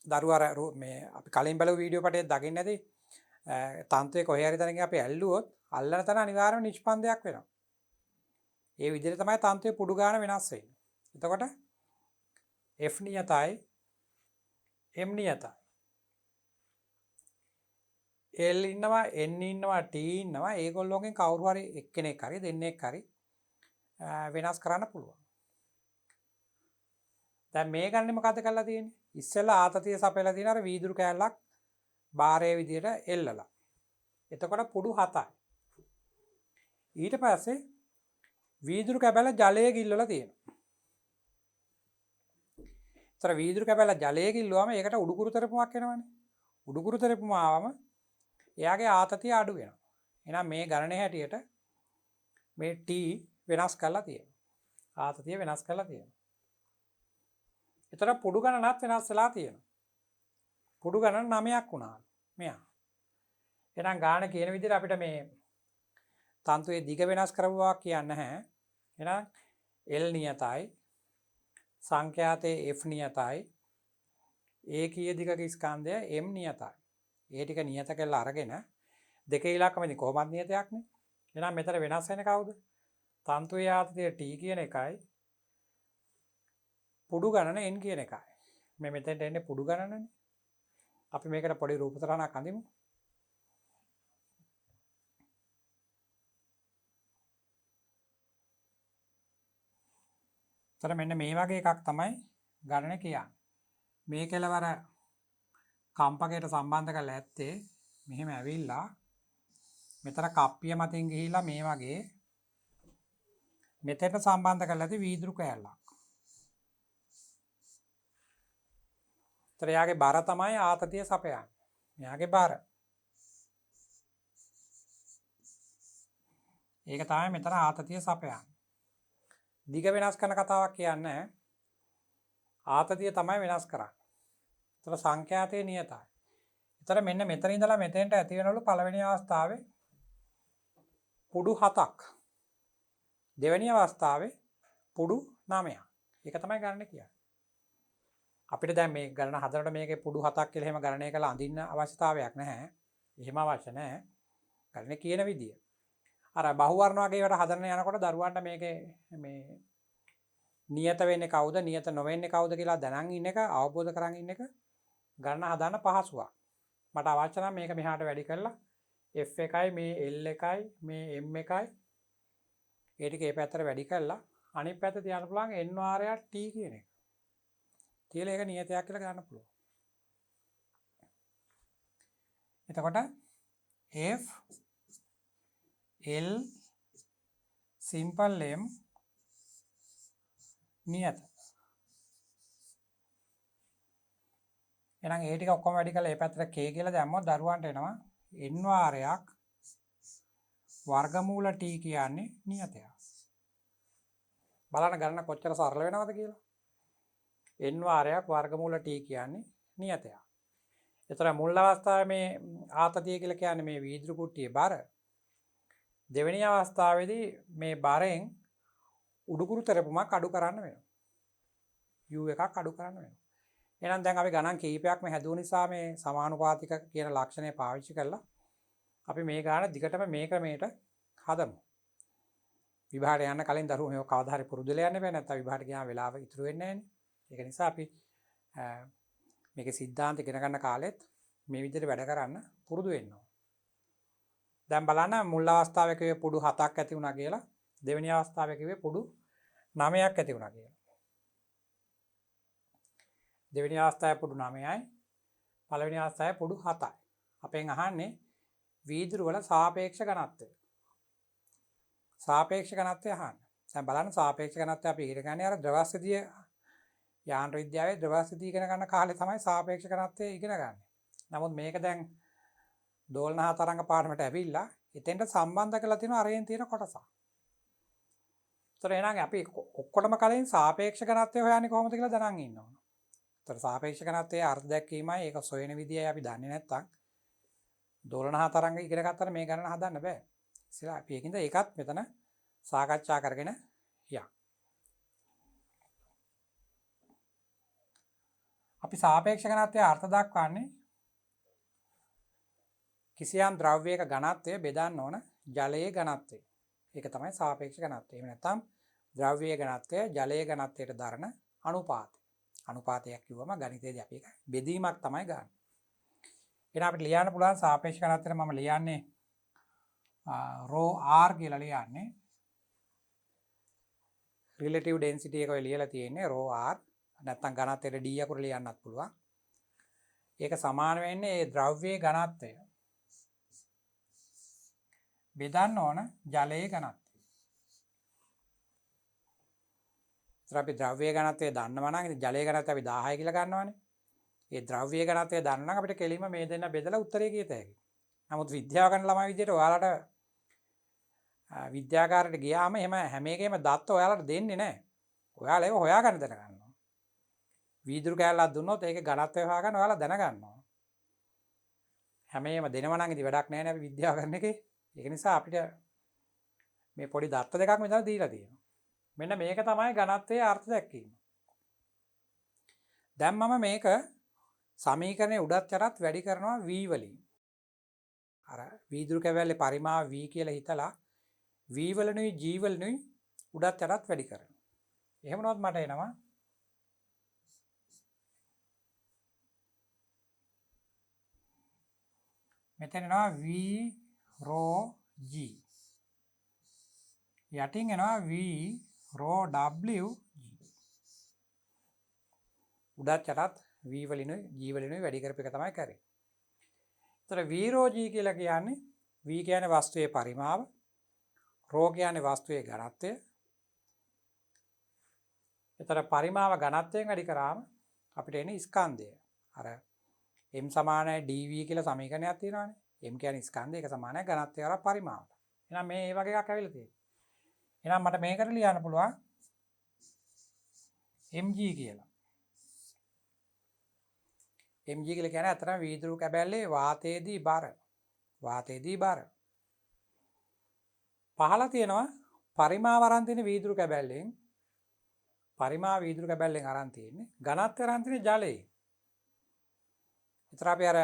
දරුවා මේ අපි කලින් බලපු වීඩියෝ පටේ දකින්න ඇති තන්තුවේ කොහේ හරි තැනකින් අපි ඇල්ලුවොත් අල්ලන තැන අනිවාර්යයෙන්ම නිෂ්පන්දයක් වෙනවා. ඒ විදිහට තමයි තන්තුවේ පුඩු ගාන වෙනස් වෙන්නේ. එතකොට F නියතයි M නියතයි. L ඉන්නවා N ඉන්නවා T ඉන්නවා. ඒගොල්ලෝගෙන් කවුරු හරි එක්කෙනෙක් හරි දෙන්නෙක් හරි වෙනස් කරන්න පුළුවන්. දැන් මේ ගන්නේ මොකද කරලා තියෙන්නේ? ඉස්සෙල්ලා ආතතිය සපයලා තියෙන අර වීදුරු කෑල්ලක් බාරයේ විදියට එල්ලලා. එතකොට පුඩු 7යි. ඊට පස්සේ වීදුරු කැබැල්ල ජලයේ ගිල්ලලා තියෙනවා. ඒතර වීදුරු කැබැල්ල ජලයේ ගිල්ලුවාම ඒකට උඩුකුරු තරපුමක් එනවනේ. උඩුකුරු තරපුම ආවම එයාගේ ආතතිය අඩු වෙනවා. එහෙනම් මේ ගණනේ හැටියට මේ T වෙනස් කරලා තියෙනවා. ආතතිය වෙනස් කරලා තියෙනවා. ඒතර පුඩු ගණනත් වෙනස් වෙලා තියෙනවා. පුඩු ගණන 9ක් වුණා. මෙයා. එහෙනම් ගාන කියන විදිහට අපිට මේ තන්තුවේ දිග වෙනස් කරවුවා කියන්න නැහැ. එහෙනම් L නියතයි. සංඛ්‍යාතයේ F නියතයි. ඒකීය දිගක ස්කන්ධය M නියතයි. ඒ ටික නියත කරලා අරගෙන දෙකේ ඉලක්කමදී කොහොමද නියතයක්නේ. එහෙනම් මෙතන වෙනස් වෙන්නේ කවුද? තන්තුවේ ආතතිය T කියන එකයි පුඩු ගණන n කියන එකයි. මේ මෙතෙන්ට එන්නේ පුඩු ගණනනේ. අපි මේකට පොඩි රූපතරණක් අඳිමු. තර මෙන්න මේ වගේ එකක් තමයි ගණන කියන්නේ. මේ කෙලවර කම්පකයට සම්බන්ධ කරලා ඇත්තේ මෙහෙම ඇවිල්ලා මෙතන කප්පිය මතින් ගිහිල්ලා මේ වගේ මෙතෙන්ට සම්බන්ධ කරලා ඇති වීදුරු කෑල්ලක්. ඒතර යාගේ බර තමයි ආතතිය සපයන්නේ. යාගේ බර. ඒක තමයි මෙතන ආතතිය සපයන්නේ. දිග වෙනස් කරන කතාවක් කියන්නේ ආතතිය තමයි වෙනස් කරන්නේ. ඒතර සංඛ්‍යාතයේ නියතයි. ඒතර මෙන්න මෙතන ඉඳලා මෙතෙන්ට ඇති වෙනවලු පළවෙනි අවස්ථාවේ පුඩු 7ක්. දෙවෙනි අවස්ථාවේ පුඩු 9ක්. ඒක තමයි ගණන කියන්නේ. අපිට දැන් මේ ගණන හදනකොට මේකේ පුඩු 7ක් කියලා එහෙම ගණනය කරලා අඳින්න අවශ්‍යතාවයක් නැහැ. එහෙම අවශ්‍ය නැහැ. ගණනේ කියන විදිය. අර බහුවර්ණ වගේ ඒවට හදන්න යනකොට දරුවන්ට මේකේ මේ නියත වෙන්නේ කවුද නියත නොවෙන්නේ කවුද කියලා දැනන් ඉන්න එක අවබෝධ කරන් ඉන්න එක ගණන හදන්න පහසුවක්. මට අවශ්‍ය නම් මේක මෙහාට වැඩි කරලා F එකයි මේ L එකයි මේ M එකයි ඒ ටික ඒ පැත්තට වැඩි කරලා අනිත් පැත්ත තියන්න පුළුවන් N වාරයක් T කියන එක. කියලා ඒක නියතයක් කියලා ගන්න පුළුවන්. එතකොට F L simple M නියත. එහෙනම් ඒ ටික ඔක්කොම වැඩි කරලා ඒ පැත්තට K කියලා දැම්මොත් දරුවන්ට එනවා n වාරයක් වර්ගමූල t කියන්නේ නියතයක්. බලන්න ගණන කොච්චර සරල වෙනවද කියලා. n වාරයක් වර්ගමූල t කියන්නේ නියතයක්. ඒතර මුල් අවස්ථාවේ මේ ආතතිය කියලා කියන්නේ මේ වීදුරු කුට්ටියේ බර. දෙවෙනි අවස්ථාවේදී මේ බරෙන් උඩුකුරු තරපුමක් අඩු කරන්න වෙනවා. u එකක් අඩු කරන්න වෙනවා. එහෙනම් දැන් අපි ගණන් කීපයක්ම හැදුව නිසා මේ සමානුපාතික කියන ලක්ෂණය පාවිච්චි කරලා අපි මේ ගාන දිගටම මේ ක්‍රමයට හදමු. විභාගයට යන්න කලින් දරුවෝ මේක කවදා හරි පුරුදු වෙලා යන්න බෑ නැත්නම් විභාගයට ගියාම වෙලාව ඉතුරු වෙන්නේ නැහැනේ. ඒක නිසා අපි මේකේ સિદ્ધාන්ත ඉගෙන ගන්න කාලෙත් මේ විදිහට වැඩ කරන්න පුරුදු වෙන්න ඕන. දැන් බලන්න මුල් අවස්ථාවේ කිව්වේ පුඩු 7ක් ඇති වුණා කියලා. දෙවෙනි අවස්ථාවේ කිව්වේ පුඩු 9ක් ඇති වුණා කියලා. දෙවෙනි අවස්ථාවේ පුඩු 9යි. පළවෙනි අවස්ථාවේ පුඩු 7යි. අපෙන් අහන්නේ වීදුරු වල සාපේක්ෂ ඝනත්වය. සාපේක්ෂ ඝනත්වය අහන්න. දැන් බලන්න සාපේක්ෂ ඝනත්වය අපි ඉගෙන ගන්නේ අර ද්‍රවස්ථිතිය යාන්ත්‍ර විද්‍යාවේ ද්‍රවස්ථිතිය ඉගෙන ගන්න කාලේ තමයි සාපේක්ෂ ඝනත්වය ඉගෙන ගන්න. නමුත් මේක දැන් දෝලන තරංග පාඩමට ඇවිල්ලා එතෙන්ට සම්බන්ධ කරලා තියෙන අරයෙන් තියෙන කොටසක්. ඒතර එහෙනම් අපි ඔක්කොටම කලින් සාපේක්ෂ ඝනත්වය හොයන්නේ කොහොමද කියලා දැනන් ඉන්න ඕන. ඒතර සාපේක්ෂ ඝනත්වයේ අර්ථ දැක්වීමයි ඒක සොයන විදියයි අපි දන්නේ නැත්නම් දෝලන තරංග ඉගෙන ගත්තට මේ ගණන හදන්න බෑ. ඉතින් අපි ඒකින්ද ඒකත් මෙතන සාකච්ඡා කරගෙන යන්න. අපි සාපේක්ෂ ඝනත්වයේ අර්ථ දක්වන්නේ කිසියම් ද්‍රව්‍යයක ඝනත්වය බෙදන්න ඕන ජලයේ ඝනත්වය. ඒක තමයි සාපේක්ෂ ඝනත්වය. එහෙම නැත්නම් ද්‍රව්‍යයේ ඝනත්වය ජලයේ ඝනත්වයට දරන අනුපාතය. අනුපාතයක් කිව්වම ගණිතයේදී අපි ඒක බෙදීමක් තමයි ගන්න. එහෙනම් අපිට ලියන්න පුළුවන් සාපේක්ෂ ඝනත්වයට මම ලියන්නේ ρr කියලා ලියන්නේ. relative density එක ඔය ලියලා තියෙන්නේ ρr. නැත්නම් ඝනත්වයට d අකුර ලියන්නත් පුළුවන්. ඒක සමාන වෙන්නේ ඒ ද්‍රව්‍යයේ ඝනත්වය බෙදන්න ඕන ජලයේ ඝනත්වය. ඒතර අපි ද්‍රව්‍යයේ ඝනත්වය දන්නවා නම් ඉතින් ජලයේ ඝනත්වය අපි 1000 කියලා ගන්නවානේ. ඒ ද්‍රව්‍යයේ ඝනත්වය දන්න නම් අපිට කෙලින්ම මේ දෙන්න බෙදලා උත්තරේ කියත හැකියි. නමුත් විද්‍යාව ගන්න ළමයි විදියට ඔයාලට විද්‍යාගාරයට ගියාම එහෙම හැම එකේම දත්ත ඔයාලට දෙන්නේ නැහැ. ඔයාලා ඒක හොයාගන්න දැනගන්නවා. වීදුරු කෑල්ලක් දුන්නොත් ඒකේ ඝනත්වය හොයාගන්න ඔයාලා දැනගන්නවා. හැමේම දෙනවා නම් ඉතින් වැඩක් නැහැ නේ අපි විද්‍යාව කරන එකේ. ඒක නිසා අපිට මේ පොඩි දත්ත දෙකක් මෙතන දීලා තියෙනවා. මෙන්න මේක තමයි ඝනත්වයේ අර්ථ දැක්වීම. දැන් මම මේක සමීකරණයේ උඩත් යටත් වැඩි කරනවා v වලින්. අර වීදුරු කැවැල්ලේ පරිමාව v කියලා හිතලා v වලනුයි g වලනුයි උඩත් යටත් වැඩි කරනවා. එහෙම වුණොත් මට එනවා මෙතන එනවා v ρ g. යටින් එනවා v ρ w g. උඩත් යටත් v වලිනුයි g වලිනුයි වැඩි කරපු එක තමයි කරේ. ඒතර v ρ g කියලා කියන්නේ v කියන්නේ වස්තුවේ පරිමාව, ρ කියන්නේ වස්තුවේ ඝනත්වය. ඒතර පරිමාව ඝනත්වයෙන් වැඩි කරාම අපිට එන්නේ ස්කන්ධය. අර m සමානයි dv කියලා සමීකරණයක් තියෙනවානේ. m කියන්නේ ස්කන්ධය, ඒක සමානයි ඝනත්වය කරා පරිමාවට. එහෙනම් මේ වගේ එකක් ඇවිල්ලා තියෙනවා. එහෙනම් මට මේකට ලියන්න පුළුවන් mg කියලා. mg කියලා කියන්නේ අතරම වීදුරු කැබැල්ලේ වාතයේදී බර. වාතයේදී බර. පහළ තියෙනවා පරිමාව අරන් තියෙන වීදුරු කැබැල්ලෙන් වීදුරු කැබැල්ලෙන් අරන් තියෙන්නේ ඝනත්වය අරන් තියෙන ජලයේ. විතර අපි අර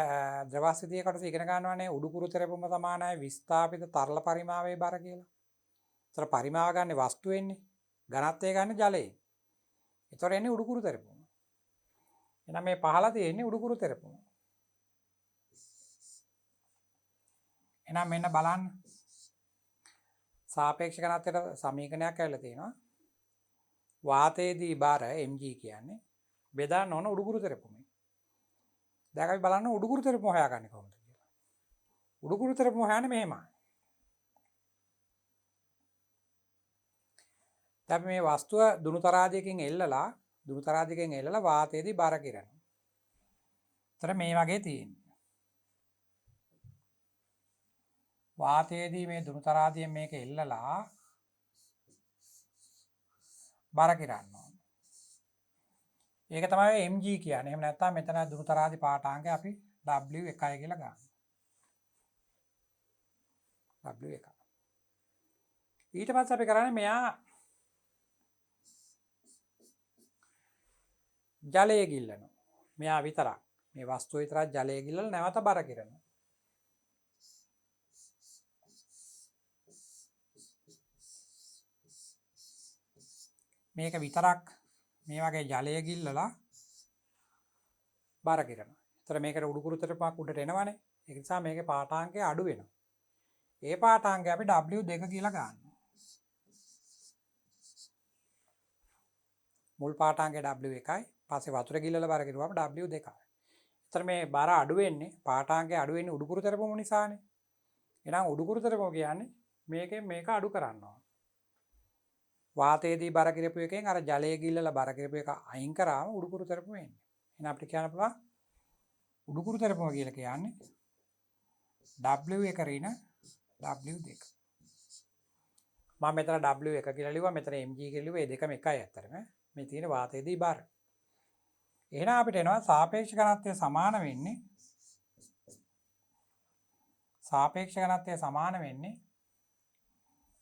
ද්‍රවස්ථිතිය කොටස ඉගෙන ගන්නවානේ උඩුකුරු තෙරපුම සමානයි විස්ථාපිත තරල පරිමාවයේ බර කියලා. විතර පරිමාව ගන්න වස්තු වෙන්නේ ඝනත්වය ගන්න ජලයේ. ඒතර එන්නේ උඩුකුරු තෙරපුම. එහෙනම් මේ පහළ තියෙන්නේ උඩුකුරු තෙරපුම. එහෙනම් මෙන්න බලන්න. සාපේක්ෂ ඝනත්වයට සමීකරණයක් ඇවිල්ලා තියෙනවා. වාතයේදී බර mg කියන්නේ බෙදන්න ඕන උඩුකුරු තෙරපුමේ. දැන් අපි බලන්න උඩුකුරු තෙරපුම හොයාගන්නේ කොහොමද කියලා. උඩුකුරු තෙරපුම හොයන්නේ මෙහෙමයි. දැන් මේ වස්තුව දුණු තරාදියකින් එල්ලලා වාතයේදී බර කිරනවා. ඒතර මේ වගේ තියෙනවා. වාතයේදී මේ දුණු තරාදියෙන් මේක එල්ලලා බර කිරන්න ඕන. ඒක තමයි mg කියන්නේ. එහෙම නැත්නම් මෙතන දුණු තරාදි පාඨාංගය අපි w1 කියලා ගන්නවා. w1. ඊට පස්සේ අපි කරන්නේ මෙයා ජලය ගිල්ලනවා. මෙයා විතරක්. මේ වස්තුව විතරක් ජලය ගිල්ලලා නැවත බර කිරනවා. මේක විතරක් මේ වගේ ජලය ගිල්ලලා බර කිරනවා. ඒතර මේකට උඩුකුරු තෙරපුමක් උඩට එනවනේ. ඒ නිසා මේකේ පාඨාංගය අඩු වෙනවා. ඒ පාඨාංගය අපි W2 කියලා ගන්නවා. මුල් පාඨාංගය W1යි. පස්සේ වතුර ගිල්ලලා බර කිරුවාම W2යි. ඒතර මේ බර අඩු වෙන්නේ පාඨාංගය අඩු වෙන්නේ උඩුකුරු තෙරපුම නිසානේ. එහෙනම් උඩුකුරු තෙරපුම කියන්නේ මේකෙන් මේක අඩු කරනවා. වාතයේදී බර කිරපු එකෙන් අර ජලය ගිල්ලලා බර කිරපු එක අයින් කරාම උඩුකුරු තෙරපුම එන්නේ. එහෙනම් අපිට කියන්න පුළුවන් උඩුකුරු තෙරපුම කියලා කියන්නේ W1 රින W2. මම මෙතන W1 කියලා ලිව්වා, මෙතන mg කියලා ලිව්වා. මේ දෙකම එකයි අතරම. මේ තියෙන වාතයේදී බර. එහෙනම් අපිට එනවා සාපේක්ෂ ඝනත්වය සමාන වෙන්නේ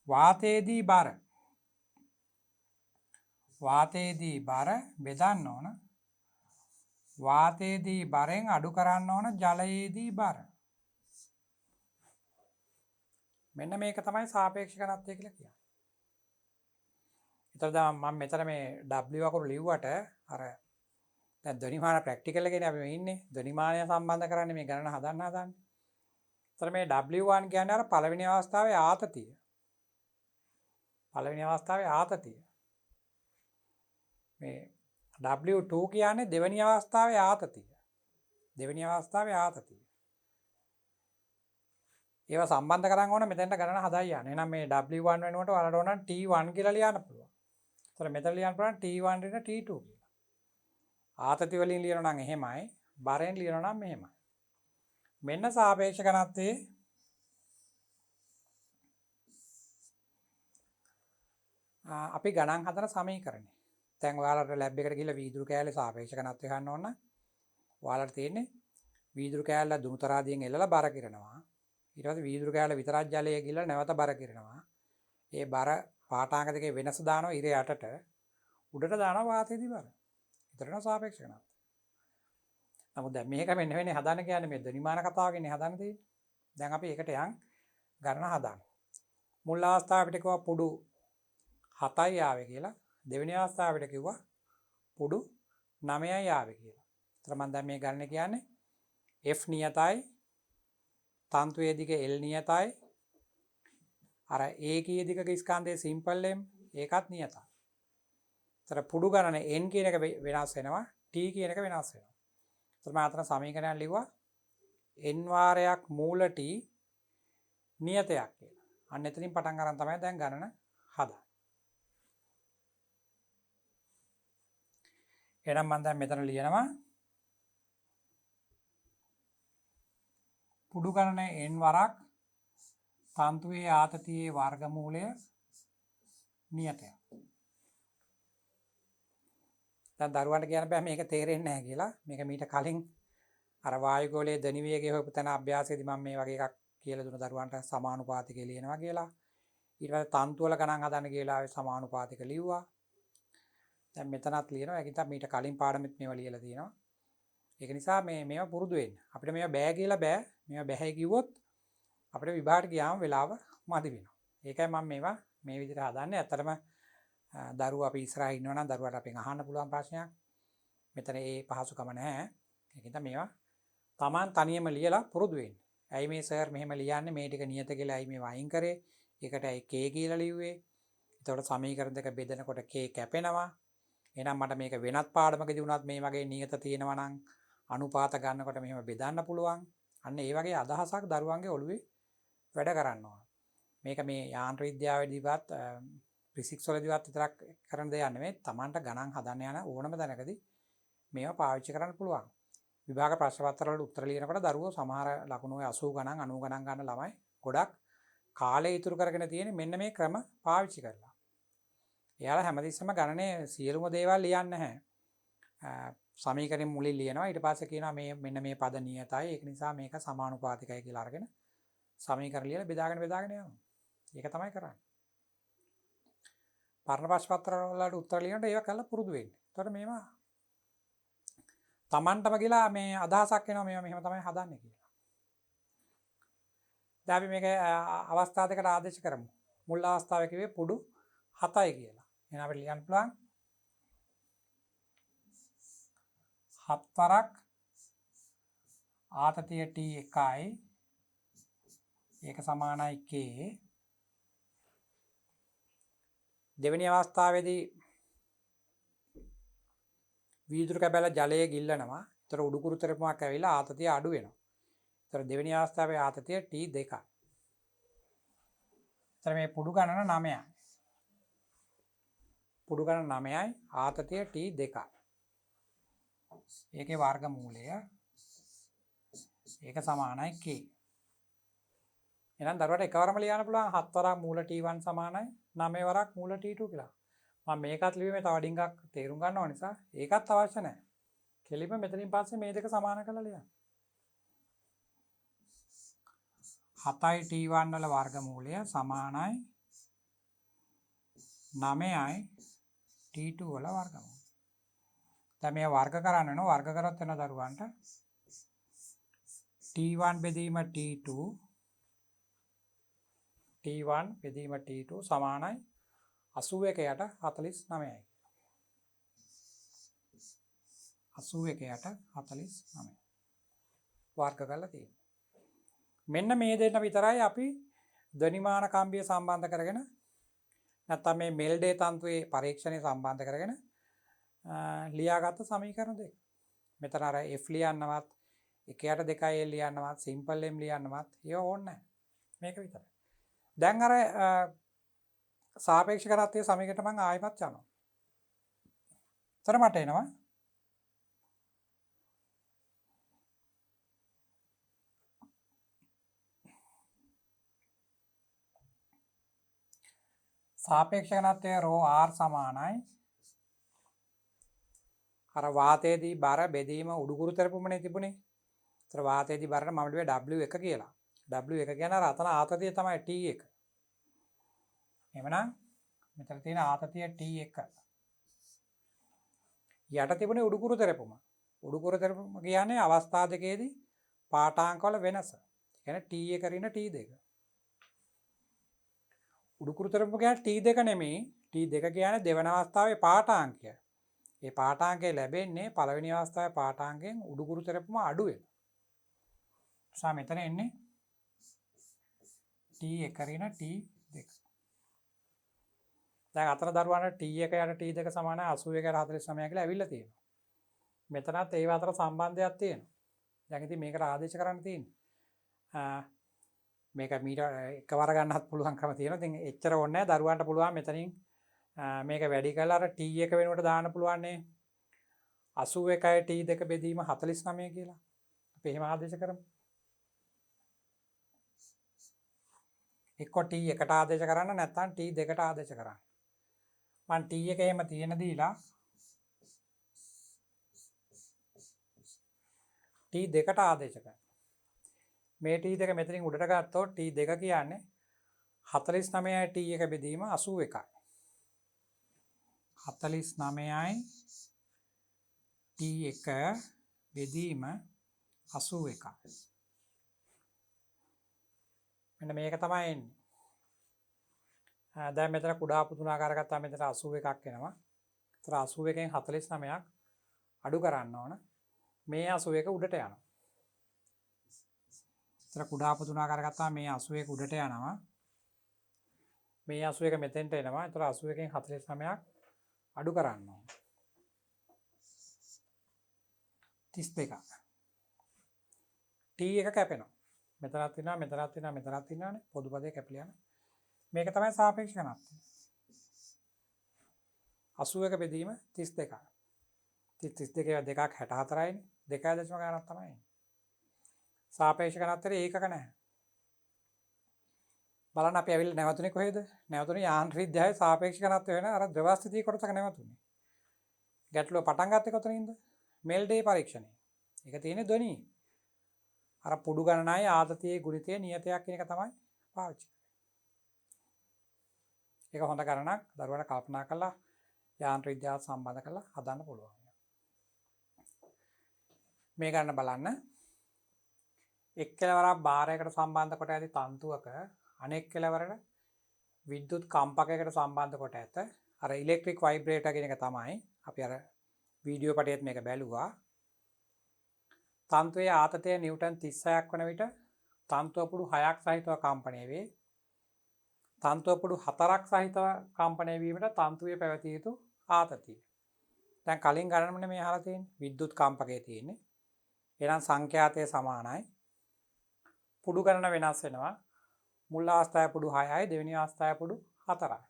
වාතයේදී බර බෙදන්න ඕන වාතයේදී බරෙන් අඩු කරන්න ඕන ජලයේදී බර. මෙන්න මේක තමයි සාපේක්ෂ ඝනත්වය කියලා කියන්නේ. ඒතර දැන් මම මෙතන මේ W අකුරු ලිව්වට අර දැන් ධනිමාන ප්‍රැක්ටිකල් එකේනේ අපි මේ ඉන්නේ. ධනිමානය සම්බන්ධ කරන්නේ මේ ගණන හදන්නේ. ඒතර මේ W1 කියන්නේ අර පළවෙනි අවස්ථාවේ ආතතිය. මේ W2 කියන්නේ දෙවෙනි අවස්ථාවේ ආතතිය. ඒවා සම්බන්ධ කරන් ඕන මෙතෙන්ට ගණන හදා යන්න. එහෙනම් මේ W1 වෙනුවට ඔයාලට ඕන T1 කියලා ලියන්න පුළුවන්. ඒතර මෙතන ලියන්න පුළුවන් T1 රින T2 කියලා. ආතති වලින් ලියනවා නම් එහෙමයි, බරෙන් ලියනවා නම් මෙහෙමයි. මෙන්න සාපේක්ෂ ඝනත්වයේ අපි ගණන් හදන සමීකරණය. දැන් ඔයාලට ලැබ් එකට ගිහලා වීදුරු කෑල්ලේ සාපේක්ෂ ඝනත්වය ගන්න ඕන නම් ඔයාලට තියෙන්නේ වීදුරු කෑල්ල දුණු තරාදියෙන් එල්ලලා බර කිරනවා. ඊට පස්සේ වීදුරු කෑල්ල විතරක් ජලය ගිහලා නැවත බර කිරනවා. ඒ බර පාඨාංග දෙකේ වෙනස දානවා ඉර යටට. උඩට දානවා වාතයේදී බර. ඒතරන සාපේක්ෂ ඝනත්වය. නමුත් දැන් මේක මෙන්න හදන්න කියන්නේ මේ ධනිමාන කතාවකින් හදන්න තියෙන්නේ. දැන් අපි ඒකට ගණන හදාන්න. මුල් අවස්ථාවට කිව්වා පුඩු 7යි ආවේ කියලා. දෙවෙනි අවස්ථාවට කිව්වා පුඩු 9යි ආවේ කියලා. ඒතර මම දැන් මේ ගණනේ කියන්නේ F නියතයි, තන්තුවේ දිග L නියතයි, අර ඒකීය දිගක ස්කන්ධයේ සිම්පල් M ඒකත් නියතයි. ඒතර පුඩු ගණන N කියන එක වෙනස් වෙනවා, T කියන එක වෙනස් වෙනවා. ඒතර මම අතන සමීකරණයක් ලිව්වා N වාරයක් මූල T නියතයක් කියලා. අන්න එතනින් පටන් ගන්න තමයි දැන් ගණන හදන්නේ. එහෙනම් මම දැන් මෙතන ලියනවා පුඩු ගණන n වරක් තන්තුවේ ආතතියේ වර්ගමූලය නියතය. දැන් දරුවන්ට කියන්න බෑ මේක තේරෙන්නේ නැහැ කියලා. මේක මීට කලින් අර වායුගෝලයේ ධනිවේගය හොයපු තැන අභ්‍යාසයේදී මම මේ වගේ එකක් කියලා දුන්න දරුවන්ට සමානුපාතික ලියනවා කියලා. ඊට පස්සේ තන්තු වල ගණන් හදන්න කියලා ආවේ සමානුපාතික ලිව්වා. දැන් මෙතනත් ලියනවා. ඒක නිසා මීට කලින් පාඩමෙත් මේවා ලියලා තියෙනවා. ඒක නිසා මේවා පුරුදු වෙන්න. අපිට මේවා බෑ කියලා බෑ. මේවා බෑ කිව්වොත් අපිට විභාගයට ගියාම වෙලාව මදි වෙනවා. ඒකයි මම මේවා මේ විදිහට හදන්නේ. ඇත්තටම දරුවා අපි ඉස්සරහා ඉන්නවා නම් දරුවාට අපෙන් අහන්න පුළුවන් ප්‍රශ්නයක්. මෙතන ඒ පහසුකම නැහැ. ඒක නිසා මේවා Taman තනියම ලියලා පුරුදු වෙන්න. ඇයි මේ සර් මෙහෙම ලියන්නේ? මේ ටික නියත කියලා ඇයි මේ වයින් කරේ? ඒකට ඇයි k කියලා ලිව්වේ? එතකොට සමීකරණ දෙක බෙදනකොට k කැපෙනවා. එහෙනම් මට මේක වෙනත් පාඩමකදී වුණත් මේ වගේ නියත තියෙනවා නම් අනුපාත ගන්නකොට මෙහෙම බෙදන්න පුළුවන්. අන්න ඒ වගේ අදහසක් දරුවන්ගේ ඔළුවේ වැඩ කරන්න ඕන. මේක මේ යාන්ත්‍ර විද්‍යාවේදීවත් ෆිසික්ස් වලදීවත් විතරක් කරන දෙයක් නෙමෙයි. Tamanට ගණන් හදන්න යන ඕනම දැනකදී මේවා පාවිච්චි කරන්න පුළුවන්. විභාග ප්‍රශ්න පත්‍ර වල උත්තර ලියනකොට දරුවෝ සමහර ලකුණු 80 ගණන් 90 ගණන් ගන්න ළමයි ගොඩක් කාලය ඉතුරු කරගෙන තියෙන මෙන්න මේ ක්‍රම පාවිච්චි කරලා. එයාලා හැමතිස්සෙම ගණනේ සියලුම දේවල් ලියන්නේ නැහැ. සමීකරණ මුලින් ලියනවා ඊට පස්සේ කියනවා මේ මෙන්න මේ පද නියතයි ඒක නිසා මේක සමානුපාතිකයි කියලා අරගෙන සමීකරණ ලියලා බෙදාගෙන යනවා. ඒක තමයි කරන්නේ. පරණ ප්‍රශ්න පත්‍ර වලට උත්තර ලියනකොට ඒක කරලා පුරුදු වෙන්න. එතකොට මේවා Tamanටම කියලා මේ අදහසක් එනවා මේවා මෙහෙම තමයි හදන්නේ කියලා. දැන් අපි මේක අවස්ථා දෙකට ආදේශ කරමු. මුල් අවස්ථාවේ කිව්වේ පුඩු 7යි කියලා. එහෙනම් අපිට ලියන්න පුළුවන් 7 වරක් ආතතිය T1යි ඒක සමානයි K. දෙවෙනි අවස්ථාවේදී වීදුරු කැබැල්ල ජලයේ ගිල්ලනවා. ඒතර උඩුකුරු තෙරපමක් ඇවිල්ලා ආතතිය අඩු වෙනවා. ඒතර දෙවෙනි අවස්ථාවේ ආතතිය T2යි. ඒතර මේ පුඩු ගණන 9යි. පුඩු ගණන 9යි ආතතිය T2යි. ඒකේ වර්ගමූලය ඒක සමානයි K. එහෙනම් දරුවට එකවරම ලියන්න පුළුවන් 7 වරක් මූල T1 සමානයි 9 වරක් මූල T2 කියලා. මම මේකත් ලිව්වේ මේ තව ඩිංගක් තේරුම් ගන්නව නිසා ඒකත් අවශ්‍ය නැහැ. කෙලින්ම මෙතනින් පස්සේ මේ දෙක සමාන කරලා ලියන්න. 7යි T1 වල වර්ගමූලය සමානයි 9යි T2 වල වර්ගමූලය. දැන් මේ වර්ග කරන්න වෙනවා. වර්ග කරොත් වෙන දරුවන්ට T1 බෙදීම T2 T1 බෙදීම T2 සමානයි 81ට 49යි. 81ට 49. වර්ග කරලා තියෙනවා. මෙන්න මේ දෙන්න විතරයි අපි ධනිමාන කම්බිය සම්බන්ධ කරගෙන නැත්නම් මේ මෙල්ඩේ තන්තුවේ පරීක්ෂණය සම්බන්ධ කරගෙන ලියාගත්ත සමීකරණ දෙක. මෙතන අර F ලියන්නවත් 1ට 2යි L ලියන්නවත් සිම්පල් M ලියන්නවත් ඒව ඕනේ නැහැ. මේක විතරයි. දැන් අර සාපේක්ෂ කරත්තේ සමීකරණයට මම ආයෙමත් යනවා. එතන මට එනවා සාපේක්ෂ ඝනත්වය ρ r සමානයි අර වාතයේදී බර බෙදීම උඩුකුරු තරපුමනේ තිබුණේ. ඒතර වාතයේදී බරට මම ලියුවේ W1 කියලා. W1 කියන්නේ අර අතන ආතතිය තමයි T1. එහෙමනම් මෙතන තියෙන ආතතිය T1. යට තිබුණේ උඩුකුරු තරපුම. උඩුකුරු තරපුම කියන්නේ අවස්ථා දෙකේදී පාඨාංක වල වෙනස. ඒ කියන්නේ T1 රින T2. උඩුකුරු තරපුම කියන්නේ T2 නෙමෙයි. T2 කියන්නේ දෙවන අවස්ථාවේ පාඨාංකය. ඒ පාඨාංකය ලැබෙන්නේ පළවෙනි අවස්ථාවේ පාඨාංකයෙන් උඩුකුරු තරපුම අඩු වෙනවා. නිසා මෙතන එන්නේ T1 රින T2. දැන් අතන දරුවන්ට T1 යට T2 සමානයි 81ට 49 කියලා ඇවිල්ලා තියෙනවා. මෙතනත් ඒව අතර සම්බන්ධයක් තියෙනවා. දැන් ඉතින් මේකට ආදේශ කරන්න තියෙන්නේ. මේක මීට එකවර ගන්නත් පුළුවන් ක්‍රම තියෙනවා. ඉතින් එච්චර ඕනේ නැහැ. දරුවන්ට පුළුවන් මෙතනින් මේක වැඩි කරලා අර T1 වෙනුවට දාන්න පුළුවන් නේ. 81යි T2 බෙදීම 49 කියලා. අපි එහෙම ආදේශ කරමු. එක්ක T1ට ආදේශ කරන්න නැත්නම් T2ට ආදේශ කරන්න. මම T1 එහෙම තියෙන දීලා T2ට ආදේශ කරනවා. මේ T2 මෙතනින් උඩට ගත්තොත් T2 කියන්නේ 49යි T1 බෙදීම 81යි. 49යි T1 බෙදීම 81යි. මෙන්න මේක තමයි එන්නේ. දැන් මෙතන කුඩා පුදුනාකාර ගත්තාම මෙතන 81ක් එනවා. ඒතර 81න් 49ක් අඩු කරන්න ඕන. මේ 81 උඩට යනවා. ඒතර කුඩා පුදුනාකාර ගත්තාම මේ 81 උඩට යනවා. මේ 81 මෙතෙන්ට එනවා. ඒතර 81න් 49ක් අඩු කරන්න ඕන. 32ක්. T1 කැපෙනවා. මෙතනත් තියෙනවා මෙතනත් තියෙනවා මෙතනත් තියෙනවානේ. පොදු පදේ කැපිලා යනවා. මේක තමයි සාපේක්ෂ ඝනත්වය. 81 බෙදීම 32යි. 32 දෙකක් 64යිනේ. 2.0 ගණනක් තමයි. සාපේක්ෂ ඝනත්වයේ ඒකක නැහැ. බලන්න අපි ඇවිල්ලා නැවතුනේ කොහෙද? නැවතුනේ යාන්ත්‍රික විද්‍යාවේ සාපේක්ෂ ඝනත්වය වෙන අර ද්‍රව ස්ථිතිය කොටසක නැවතුනේ. ගැටලුව පටන් ගත්තේ කොතනින්ද? මෙල්ඩේ පරීක්ෂණය. ඒක තියෙන්නේ ධ්වනියේ. අර පුඩු ගණනයි ආතතියේ ගුණිතයේ නියතයක් කියන එක තමයි පාවිච්චි කරන්නේ. ඒක හොඳ ගණනක් දරුවන්ට කල්පනා කරලා යාන්ත්‍රික විද්‍යාව සම්බන්ධ කරලා හදන්න පුළුවන්. මේ ගන්න බලන්න. එක් කෙලවරක් භාරයකට සම්බන්ධ කොට ඇති තන්තුවක අනෙක් කෙලවරට විද්‍යුත් කම්පකයකට සම්බන්ධ කොට ඇත. අර ඉලෙක්ට්‍රික් වයිබ්‍රේටර් කියන එක තමයි අපි අර වීඩියෝ පටයේත් මේක බැලුවා. තන්තුවේ ආතතිය නිව්ටන් 36ක් වන විට තන්තුව පුඩු 6ක් සහිතව කම්පණය වේ. තන්තුව පුඩු 4ක් සහිතව කම්පණය වීමට තන්තුවේ පැවතිය යුතු ආතතිය. දැන් කලින් ගණනනේ මේ අහලා තියෙන්නේ විද්‍යුත් කම්පකයේ තියෙන්නේ. එහෙනම් සංඛ්‍යාතය සමානයි. පුඩු ගණන වෙනස් වෙනවා. මුල් අවස්ථාවේ පුඩු 6යි දෙවෙනි අවස්ථාවේ පුඩු 4යි.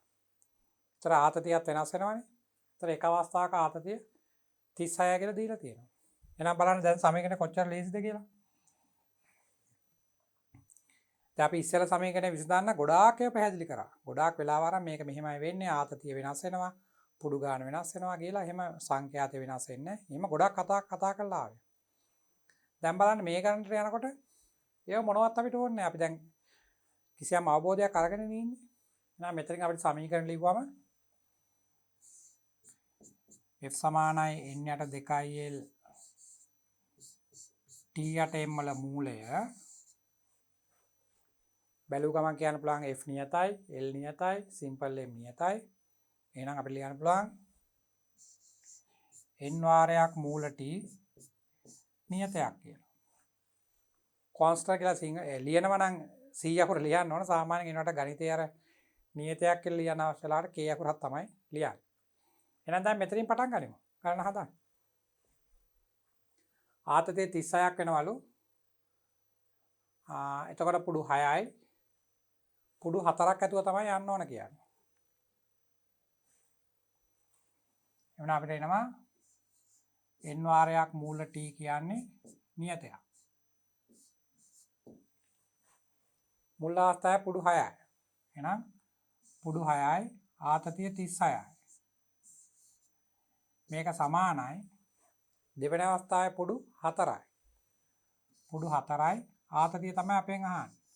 ඒතර ආතතියත් වෙනස් වෙනවනේ. ඒතර එක අවස්ථාවක ආතතිය 36 කියලා දීලා තියෙනවා. එහෙනම් බලන්න දැන් සමීකරණ කොච්චර ලේසිද කියලා. දැන් අපි ඉස්සෙල්ලා සමීකරණය විසඳන්න ගොඩාක් ඒවා පැහැදිලි කරා. ගොඩාක් වෙලාව අරන් මේක මෙහෙමයි වෙන්නේ ආතතිය වෙනස් වෙනවා. පුඩු ගාන වෙනස් වෙනවා කියලා එහෙම සංඛ්‍යාතය වෙනස් වෙන්නේ. එහෙම ගොඩක් කතා කරලා ආවේ. දැන් බලන්න මේ ගණනට යනකොට ඒව මොනවත් අපිට ඕනේ නැහැ. අපි දැන් කිසියම් අවබෝධයක් අරගෙන ඉන්නේ. එහෙනම් මෙතනින් අපිට සමීකරණ ලිව්වම F සමානයි n යට 2l T8m වල මූලය බැලුව ගමන් කියන්න පුළුවන් F නියතයි, L නියතයි, simple m නියතයි. එහෙනම් අපිට ලියන්න පුළුවන් n වාරයක් මූල T නියතයක් කියලා. කොන්ස්ටන්ට් කියලා ලියනවා නම් C අකුර ලියන්න ඕන. සාමාන්‍යයෙන් ඒනට ගණිතයේ අර නියතයක් කියලා ලියන අවශ්‍ය වෙලාවට K අකුරක් තමයි ලියන්නේ. එහෙනම් දැන් මෙතනින් පටන් ගනිමු. ගණන හදන්න. ආතතිය 36ක් වෙනවලු. එතකොට පුඩු 6යි. පුඩු 4ක් ඇතුව තමයි යන්න ඕන කියන්නේ. එවන අපිට එනවා n වාරයක් මූල T කියන්නේ නියතයක්. මුල් අවස්ථාවේ පුඩු 6යි. එහෙනම් පුඩු 6යි ආතතිය 36යි. මේක සමානයි දෙවෙනි අවස්ථාවේ පුඩු 4යි. පුඩු 4යි ආතතිය තමයි අපෙන් අහන්නේ.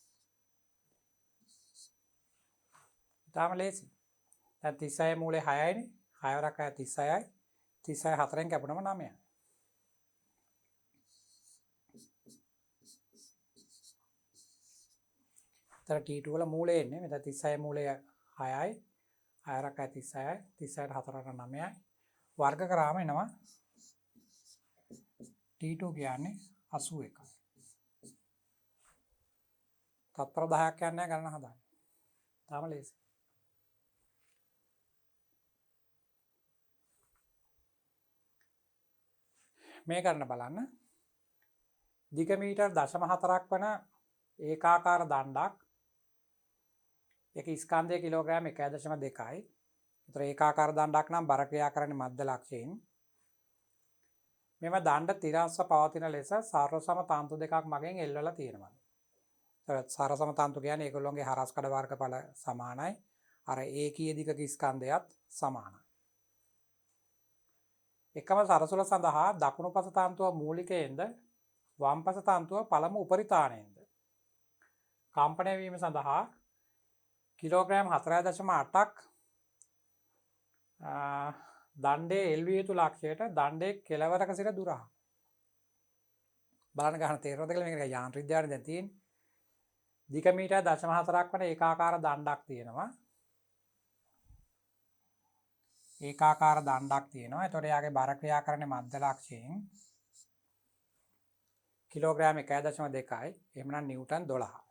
ඊටම ලේසි. දැන් 36 මූලේ 6යිනේ. 6 වරක් 36යි. 36 4ෙන් කැපුණම 9යි. තර T2 වල මූලය එන්නේ. මෙතන 36 මූලය 6යි. 6 වරක් 36යි. 36ට 4ට 9යි. වර්ග කරාම එනවා T2 කියන්නේ 81යි. තත්පර 10ක් යන්නේ ගණන හදාන්න. තාම ලේසි. මේ කරන බලන්න. දිග මීටර් 0.4ක් වන ඒකාකාර දණ්ඩක්. ඒක ස්කන්ධය කිලෝග්‍රෑම් 1.2යි. ඒතර ඒකාකාර දණ්ඩක් නම් බර ක්‍රියා කරන්නේ මධ්‍ය ලක්ෂයෙන්. මෙම දණ්ඩ තිරස්ව පවතින ලෙස සර්ව සම තන්තු දෙකක් මගෙන් එල්වලා තියෙනවා. සරසම තන්තු කියන්නේ ඒගොල්ලොන්ගේ හරස් කඩ වර්ගඵල සමානයි. අර ඒකීය දිගක ස්කන්ධයත් සමානයි. එකම සරසුල සඳහා දකුණු පස තන්තුව මූලිකයෙන්ද වම් පස තන්තුව පළමු උපරිතාණයෙන්ද කම්පණය වීම සඳහා කිලෝග්‍රෑම් 4.8ක් දණ්ඩේ එල්විය යුතු ලක්ෂයට දණ්ඩේ කෙළවරක සිට දුර බලන්න ගන්න තේරෙනවද කියලා මේක යාන්ත්‍ර විද්‍යාවේ දැන් තියෙන්නේ. දිග මීටර් 0.4ක් වන ඒකාකාර දණ්ඩක් තියෙනවා. ඒකාකාර දණ්ඩක් තියෙනවා. එතකොට යාගේ බර ක්‍රියාකරණය මධ්‍ය ලක්ෂයෙන් කිලෝග්‍රෑම් 1.2යි. එහෙමනම් නිව්ටන් 12.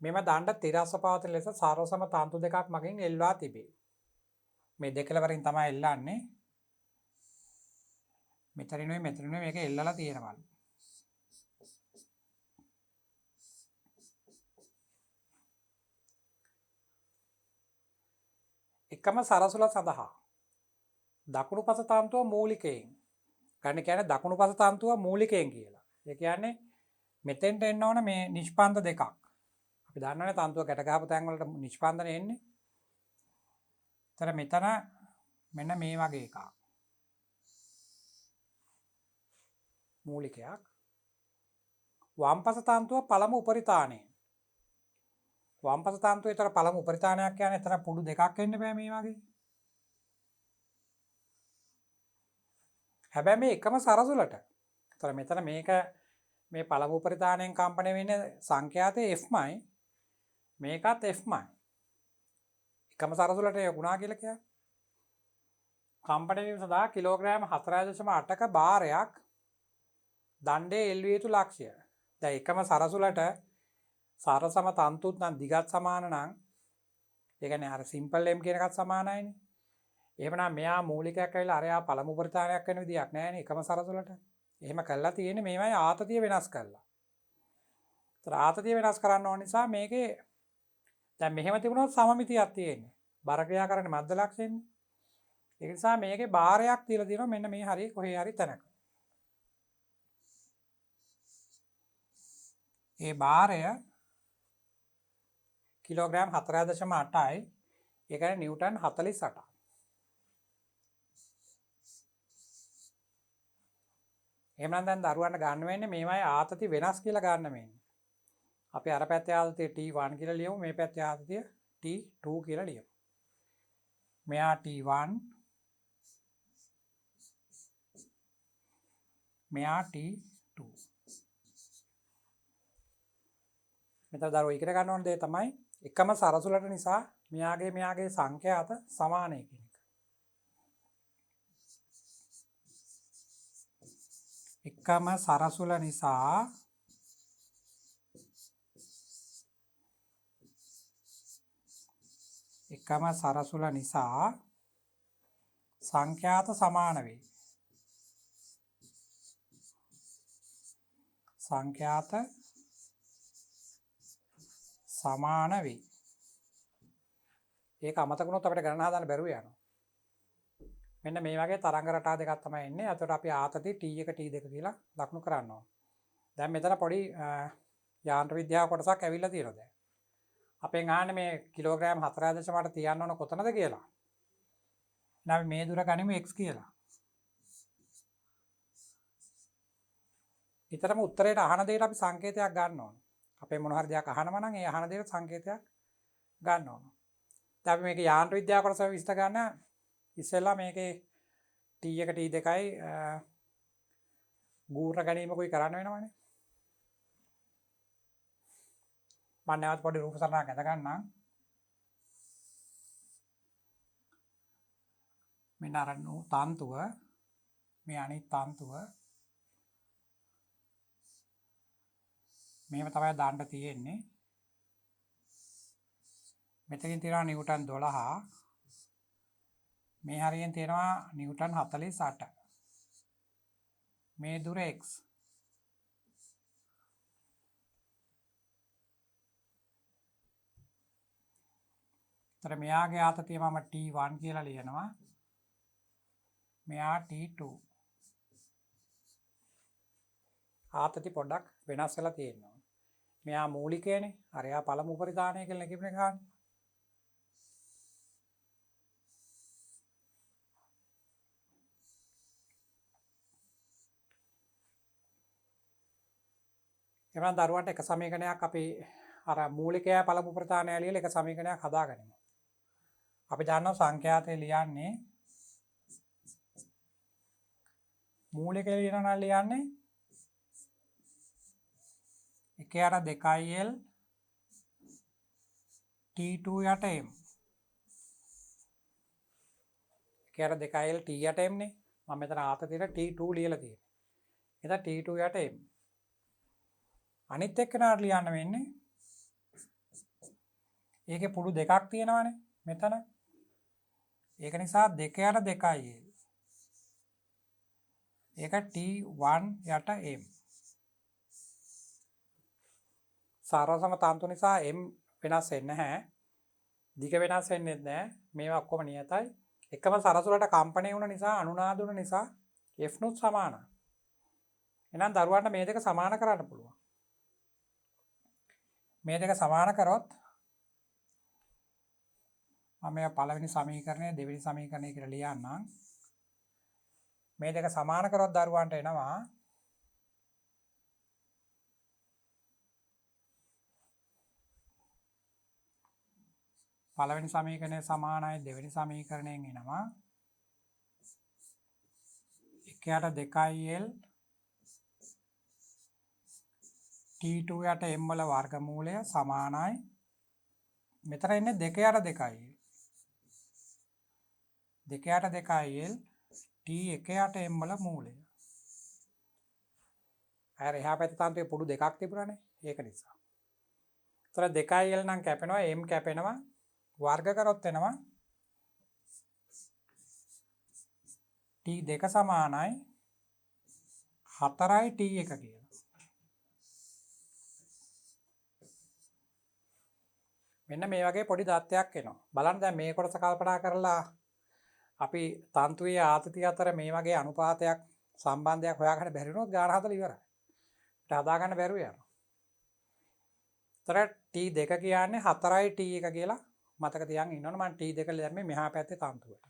මෙම දණ්ඩ තිරස්ව පවතින ලෙස සරසම තන්තු දෙකක් මගින් එල්වා තිබේ. මේ දෙකලවරින් තමයි එල්ලන්නේ. මෙතනිනුයි මෙතනිනුයි මේක එල්ලලා තියෙනවා. එකම සරසුල සඳහා දකුණු පස තන්තුව මූලිකයෙන් ගන්න කියන්නේ දකුණු පස තන්තුව මූලිකයෙන් කියලා. ඒ කියන්නේ මෙතෙන්ට එන්න ඕන මේ නිෂ්පන්ද දෙකක්. අපි දන්නවනේ තන්තුව කැට ගහපු තැන් වලට නිෂ්පන්දන එන්නේ. ඒතර මෙතන මෙන්න මේ වගේ එකක්. මූලිකයක්. වම් පස තන්තුව පළමු උපරිතාණයෙන්. වම් පස තන්තුවේ ඒතර පළමු උපරිතාණයක් කියන්නේ එතන පුඩු දෙකක් එන්න බෑ මේ වගේ. හැබැයි මේ එකම සරසුලට. ඒතර මෙතන මේක මේ පළමු උපරිතාණයෙන් කම්පණය වෙන්නේ සංඛ්‍යාතයේ Fමයි. මේකත් Fමයි. එකම සරසුලට යුණා කියලා කියන්නේ. කම්පණය වීම සඳහා කිලෝග්‍රෑම් 4.8ක භාරයක් දණ්ඩේ එල්විය යුතු ලක්ෂය. දැන් එකම සරසුලට සරසම තන්තුත් නම් දිගත් සමාන නම් ඒ කියන්නේ අර සිම්පල් M කියන එකත් සමානයිනේ. එහෙමනම් මෙයා මූලිකයක් ඇවිල්ලා අරයා පළමු උපරිතාණයක් වෙන විදියක් නැහැනේ එකම සරසුලට. එහෙම කළා තියෙන්නේ මේවයි ආතතිය වෙනස් කරලා. ඒතර ආතතිය වෙනස් කරන්න ඕන නිසා මේකේ දැන් මෙහෙම තිබුණොත් සමමිතියක් තියෙන්නේ. බර ක්‍රියාකරණේ මධ්‍ය ලක්ෂයෙන්නේ. ඒ නිසා මේකේ භාරයක් තියලා තියෙනවා මෙන්න මේ හරිය කොහේ හරි තැනක. ඒ භාරය කිලෝග්‍රෑම් 4.8යි. ඒ කියන්නේ නිව්ටන් 48ක්. එහෙනම් දැන් දරුවන්ට ගන්න වෙන්නේ මේවයි ආතති වෙනස් කියලා ගන්න වෙන්නේ. අපි අර පැත්තේ ආතතිය T1 කියලා ලියමු. මේ පැත්තේ ආතතිය T2 කියලා ලියමු. මෙයා T1 මෙයා T2. මෙතන දරුවෝ ඉගෙන ගන්න ඕන දේ තමයි එකම සරසුලට නිසා මෙයාගේ සංඛ්‍යාත සමානයි කියන එක. එකම සරසුල නිසා සංඛ්‍යාත සමාන වේ. සංඛ්‍යාත සමාන වේ. ඒක අමතක වුණොත් අපිට ගණන හදාන්න බැරුව යනවා. මෙන්න මේ වගේ තරංග රටා දෙකක් තමයි එන්නේ. එතකොට අපි ආතති T1 T2 කියලා ලකුණු කරන්න ඕන. දැන් මෙතන පොඩි යාන්ත්‍ර විද්‍යාව කොටසක් ඇවිල්ලා තියෙනවා දැන්. අපෙන් ආන්නේ මේ කිලෝග්‍රෑම් 4.8 තියන්න ඕන කොතනද කියලා. අපි මේ දුර ගනිමු x කියලා. ඊතරම උත්තරයට අහන දෙයට අපි සංකේතයක් ගන්න ඕන. අපේ මොන හරි දෙයක් අහනවා නම් ඒ අහන දෙයට සංකේතයක් ගන්න ඕන. දැන් අපි මේක යාන්ත්‍ර විද්‍යාව කොටස විස්තර ගන්න ඉස්සෙල්ලා මේකේ T1 T2යි ගූර්ණ ගැනීමකුයි කරන්න වෙනවනේ. මම නැවත පොඩි රූප සටහනක් ඇඳ ගන්නම්. මෙන්න අර තන්තුව මේ අනිත් තන්තුව මෙහෙම තමයි දාන්න තියෙන්නේ. මෙතනින් තියෙනවා නිව්ටන් 12. මේ හරියෙන් තියෙනවා නිව්ටන් 48. මේ දුර x. තර මෙයාගේ ආතතිය මම T1 කියලා ලියනවා. මෙයා T2. ආතති පොඩ්ඩක් වෙනස් වෙලා තියෙනවා. මෙයා මූලිකයනේ. අරයා පළමු උපරිධානය කියලා කිව්වනේ ගන්න. එවනම් දරුවන්ට එක සමීකරණයක් අපි අර මූලිකයා පළමු උපරිධානය ලියලා එක සමීකරණයක් හදාගනිමු. අපි දන්නවා සංඛ්‍යාතේ ලියන්නේ මූලිකය ලියනවා ලියන්නේ 1/2l T2 යට m. 1/2l T යට m නේ. මම මෙතන ආතතියට T2 ලියලා තියෙනවා. එතන T2 යට m. අනිත් එක්කනට ලියන්න වෙන්නේ ඒකේ පුඩු දෙකක් තියෙනවානේ මෙතන. ඒක නිසා 2/2l. ඒක T1 යට m. සාරසම තන්තු නිසා m වෙනස් වෙන්නේ නැහැ. දිග වෙනස් වෙන්නේ නැහැ. මේවා ඔක්කොම නියතයි. එකම සරසුලට කම්පණය වුණ නිසා අනුනාද වුණ නිසා f නුත් සමානයි. එහෙනම් දරුවන්ට මේ දෙක සමාන කරන්න පුළුවන්. මේ දෙක සමාන කරොත් මම මේ පළවෙනි සමීකරණය දෙවෙනි සමීකරණය කියලා ලියන්නම්. මේ දෙක සමාන කරොත් දරුවන්ට එනවා පළවෙනි සමීකරණය සමානයි දෙවෙනි සමීකරණයෙන් එනවා 1/2l T2 යට m වල වර්ගමූලය සමානයි මෙතන ඉන්නේ 2/2l 2/2l T1 යට m වල මූලය. අර එහා පැත්තේ තන්තුවේ පුඩු දෙකක් තිබුණානේ ඒක නිසා. ඒතර 2l නම් කැපෙනවා m කැපෙනවා වර්ග කරොත් එනවා T2 සමානයි 4යි T1 කියලා. මෙන්න මේ වගේ පොඩි දත්තයක් එනවා. බලන්න දැන් මේ කොටස කල්පනා කරලා අපි තන්තුවේ ආතතිය අතර මේ වගේ අනුපාතයක් සම්බන්ධයක් හොයාගන්න බැරි වුණොත් ගාන හදලා ඉවරයි. ඒත් හදාගන්න බැරුව යනවා. ඒතර T2 කියන්නේ 4යි T1 කියලා මතක තියාගෙන ඉන්න ඕනේ. මම T2 දැම්මේ මෙහා පැත්තේ තන්තුවට.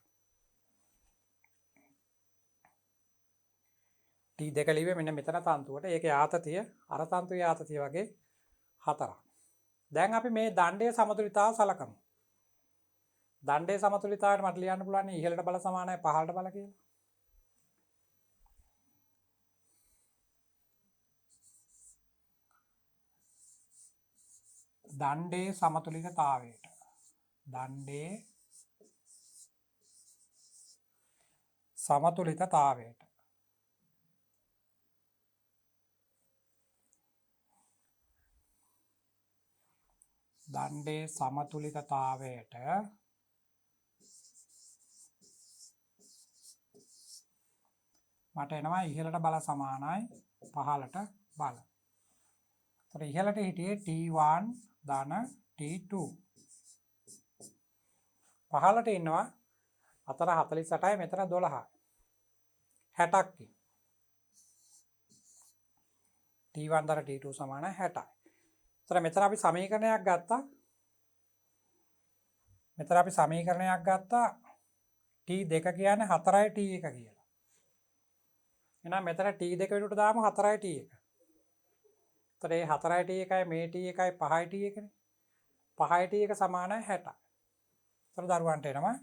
T2 ලිව්වේ මෙන්න මෙතන තන්තුවට. ඒකේ ආතතිය අර තන්තුවේ ආතතිය වගේ 4ක්. දැන් අපි මේ දණ්ඩයේ සමතුලිතතාව සලකමු. දණ්ඩයේ සමතුලිතතාවයට මට ලියන්න පුළුවන් ඉහළට බල සමානයි පහළට බල කියලා. දණ්ඩයේ සමතුලිතතාවයට දණ්ඩයේ සමතුලිතතාවයට දණ්ඩයේ සමතුලිතතාවයට මට එනවා ඉහළට බල සමානයි පහළට බල. ඒතර ඉහළට හිටියේ T1 ධන T2. පහළට ඉන්නවා අතර 48යි මෙතන 12යි. 60ක් තියෙනවා. T1 ධන T2 සමානයි 60යි. ඒතර මෙතන අපි සමීකරණයක් ගත්තා. T2 කියන්නේ 4යි T1 කියලා. එහෙනම් මෙතන T2 වෙනුවට දාමු 4යි T1. ඒතර මේ 4යි T1යි මේ T1යි 5යි T1නේ. 5යි T1 සමානයි 60යි. ඒතර දරුවන්ට එනවා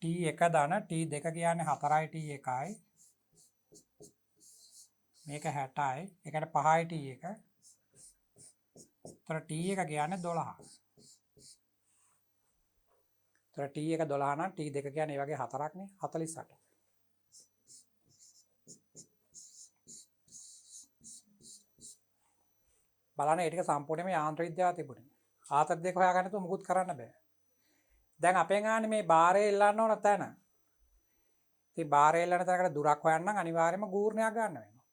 T1 ධන T2 කියන්නේ 4යි T1යි. මේක 60යි. ඒකට 5යි T1. ඒතර T1 කියන්නේ 12. ඒතර T1 12 නම් T2 කියන්නේ මේ වගේ 4ක් නේ 48. බලන්න ඒ ටික සම්පූර්ණයෙන්ම යාන්ත්‍ර විද්‍යාව තිබුණේ. ආතති දෙක හොයාගන්න තු මුකුත් කරන්න බෑ. දැන් අපෙන් ආන්නේ මේ බාරය එල්ලන්න ඕන තැන. ඉතින් බාරය එල්ලන තැනකට දුරක් හොයන්න නම් අනිවාර්යයෙන්ම ගූර්ණයක් ගන්න වෙනවා.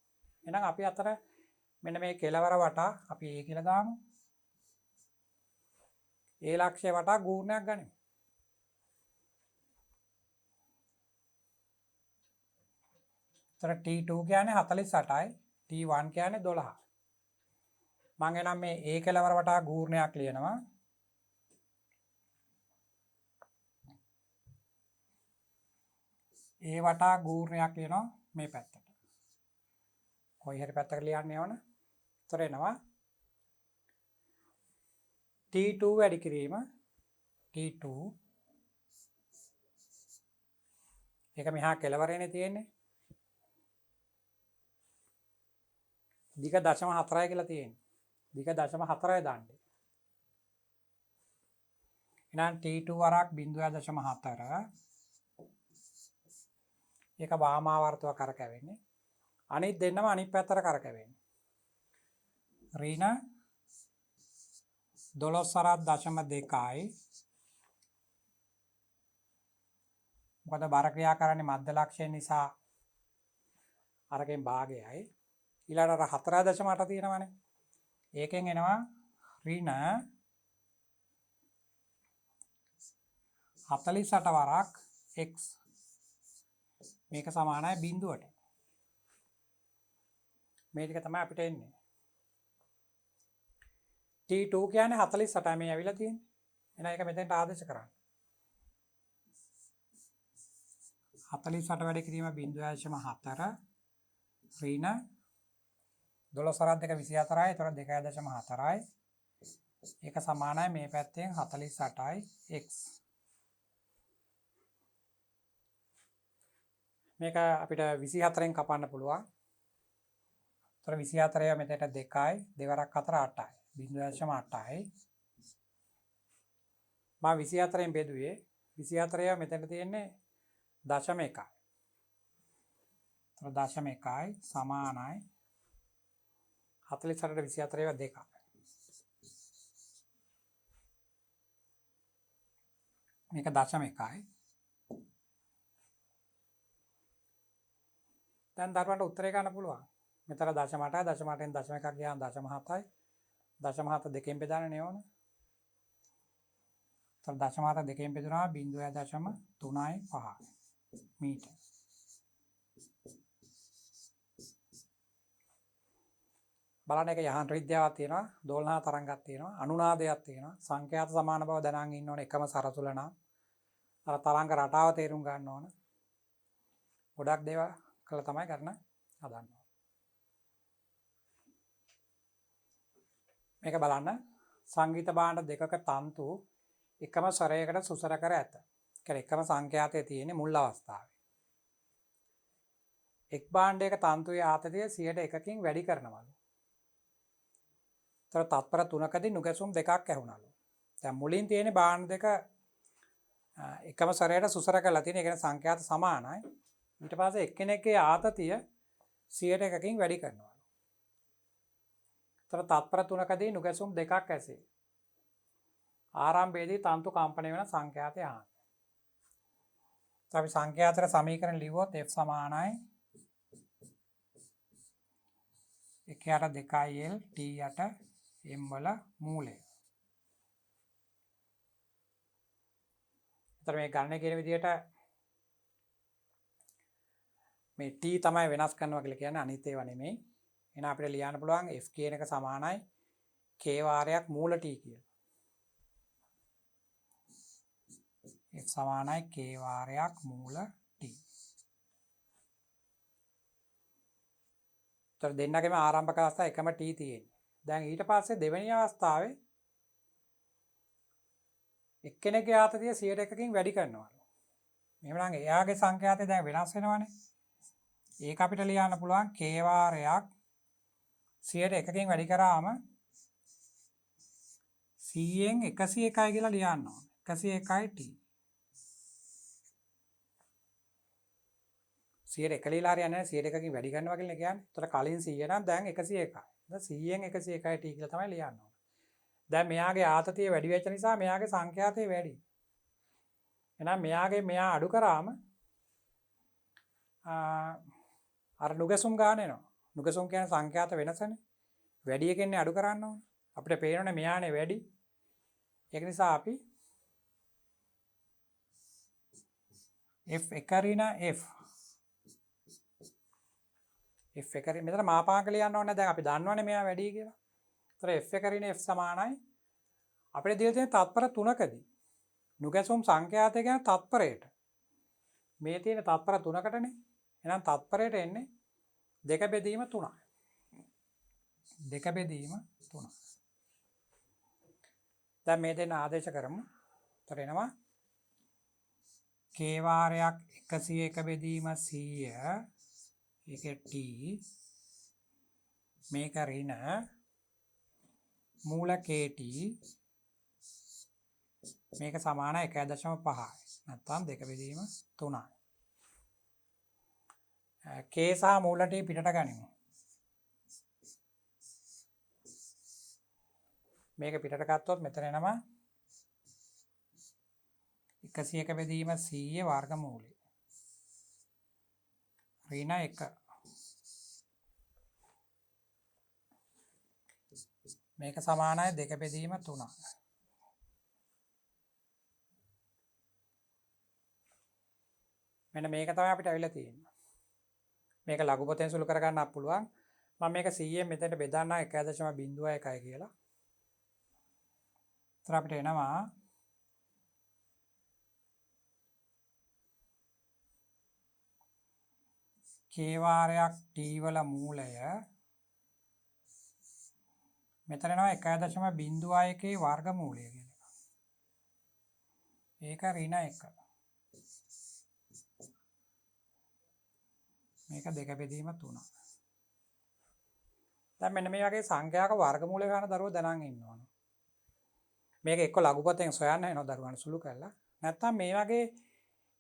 එහෙනම් අපි අතර මෙන්න මේ කෙලවර වටා අපි A කියලා දාමු. A ලක්ෂය වටා ගූර්ණයක් ගනිමු. එතකොට T2 කියන්නේ 48යි T1 කියන්නේ 12. මම එනම් මේ A කෙලවර වටා ගූර්ණයක් ලියනවා. A වටා ගූර්ණයක් ලියනවා මේ පැත්තට. කොයි හරි පැත්තකට ලියන්න යවන. එතකොට එනවා T2 වැඩි කිරීම T2 ඒක මෙහා කෙලවරේනේ තියෙන්නේ. දිග 0.4යි කියලා තියෙන්නේ. දිග 0.4යි දාන්නේ. එහෙනම් T2 වරක් 0.4 ඒක වාමාවර්තව කරකැවෙන්නේ. අනිත් දෙන්නම අනිත් පැත්තට කරකැවෙන්නේ. ඍණ 12.2යි මොකද බර ක්‍රියා කරන්නේ මධ්‍ය ලක්ෂය නිසා අරකින් භාගයයි. ඊළඟට 4.8 තියෙනවනේ. ඒකෙන් එනවා ඍණ 48 වරක් x මේක සමානයි 0ට. මේ ටික තමයි අපිට එන්නේ. T2 කියන්නේ 48යි මේ ඇවිල්ලා තියෙන්නේ. එහෙනම් ඒක මෙතෙන්ට ආදේශ කරන්න. 48 වැඩි කිරීම 0.4 ඍණ 12 2 24යි. ඒතර 2.4යි. ඒක සමානයි මේ පැත්තෙන් 48යි x. මේක අපිට 24න් කපන්න පුළුවන්. ඒතර 24 මෙතනට 2යි 2 වරක් 4 8යි. 0.8යි. මම 24න් බෙදුවේ 24 මෙතන තියෙන්නේ 0.1යි. ඒතර 0.1යි සමානයි 48ට 24 2යි. මේක 0.1යි. දැන් දරුවන්ට උත්තරේ ගන්න පුළුවන්. මෙතන 0.8යි 0.8ෙන් 0.1ක් ගියාම 0.7යි. 0.7 දෙකෙන් බෙදාන්නේ ඕන. එතන 0.7 දෙකෙන් බෙදුනා 0.35 මීටර. බලන්න එක යහන් විද්‍යාවක් තියෙනවා, දෝලනා තරංගයක් තියෙනවා, අනුනාදයක් තියෙනවා, සංඛ්‍යාත සමාන බව දැනන් ඉන්න ඕන එකම සරතුල නම් අර තරංග රටාව තේරුම් ගන්න ඕන. ගොඩක් දේවල් කළා තමයි කරන්න හදන්න. මේක බලන්න සංගීත භාණ්ඩ දෙකක තන්තු එකම ස්වරයකට සුසර කර ඇත. කියන්නේ එකම සංඛ්‍යාතයේ තියෙන මුල් අවස්ථාවේ. එක් භාණ්ඩයක තන්තුවේ ආතතිය 100%කින් වැඩි කරනවලු. ඒතර තත්පර 3කදී නුගැසුම් දෙකක් ඇහුණලු. දැන් මුලින් තියෙන භාණ්ඩ දෙක එකම ස්වරයට සුසර කරලා තියෙන. ඒ කියන්නේ සංඛ්‍යාත සමානයි. ඊට පස්සේ එක්කෙනෙක්ගේ ආතතිය 100%කින් වැඩි කරනවා. ඒතර තත්පර 3කදී නුගැසුම් දෙකක් ඇසේ. ආරම්භයේදී තන්තු කම්පණය වෙන සංඛ්‍යාතය අහන්න. අපි සංඛ්‍යාතර සමීකරණ ලිව්වොත් F සමානයි 1/2L T/m වල මූලය. ඒතර මේ ගණනය කියන විදිහට මේ T තමයි වෙනස් කරනවා කියලා කියන්නේ අනිත් ඒවා නෙමෙයි. එහෙනම් අපිට ලියන්න පුළුවන් F කියන එක සමානයි K වාරයක් මූල T කියලා. F සමානයි K වාරයක් මූල T. ඒතර දෙන්නගේම ආරම්භක අවස්ථාව එකම T තියෙන්නේ. දැන් ඊට පස්සේ දෙවෙනි අවස්ථාවේ එක්කෙනෙක්ගේ ආතතිය 100%කින් වැඩි කරනවා. එහෙනම් එයාගේ සංඛ්‍යාතය දැන් වෙනස් වෙනවනේ. ඒක අපිට ලියන්න පුළුවන් K වාරයක් 100%කින් වැඩි කරාම 100න් 101යි කියලා ලියන්න ඕනේ. 101යි T. 100 ලියලා හරියන්නේ නැහැ. 100කින් වැඩි කරනවා කියලා කියන්නේ. ඒතර කලින් 100 නම් දැන් 101යි. දැන් 100න් 101යි T කියලා තමයි ලියන්න ඕනේ. දැන් මෙයාගේ ආතතිය වැඩි වෙච්ච නිසා මෙයාගේ සංඛ්‍යාතය වැඩි. එහෙනම් මෙයා අඩු කරාම අර නුගසුම් ගන්න එනවා. නුගසුම් කියන්නේ සංඛ්‍යාත වෙනසනේ. වැඩි එකෙන්නේ අඩු කරන්න ඕනේ. අපිට පේනවනේ මෙයානේ වැඩි. ඒක නිසා අපි F එක ඍණ F F එක මෙතන මාපාංක ලියන්න ඕනේ. දැන් අපි දන්නවනේ මෙයා වැඩි කියලා. ඒතර F එක ඍණ F සමානයි අපිට දීලා තියෙන තත්පර 3කදී නුගැසුම් සංඛ්‍යාතය කියන තත්පරයට. මේ තියෙන තත්පර 3කටනේ. එහෙනම් තත්පරයට එන්නේ 2 බෙදීම 3. 2 බෙදීම 3. දැන් මේ දෙන්න ආදේශ කරමු. ඒතර එනවා k වාරයක් 101 බෙදීම 100 ඒකේ t මේක ඍණ මූල kt මේක සමාන 1.5යි. නැත්නම් 2 බෙදීම 3යි. k සහ මූල t පිටට ගනිමු. මේක පිටට ගත්තොත් මෙතන එනවා 101 බෙදීම 100 වර්ගමූලය. ඍණ 1. මේක සමානයි 2 බෙදීම 3. මෙන්න මේක තමයි අපිට අවිලා තියෙන්නේ. මේක ලඝු පොතෙන් සුළු කර ගන්නත් පුළුවන්. මම මේක 100ෙන් මෙතනට බෙදන්න 1.01යි කියලා. ඒතර අපිට එනවා k වාරයක් t වල මූලය මෙතන එනවා 1.01 වර්ගමූලය කියන එක. ඒක ඍණ 1. මේක 2 බෙදීම 3. දැන් මෙන්න මේ වගේ සංඛ්‍යාක වර්ගමූල ගන්න දරුවෝ දැනන් ඉන්න ඕන. මේක එක්ක ලඝු පොතෙන් සොයන්න වෙනවා දරුවන්ට සුළු කරලා. නැත්නම් මේ වගේ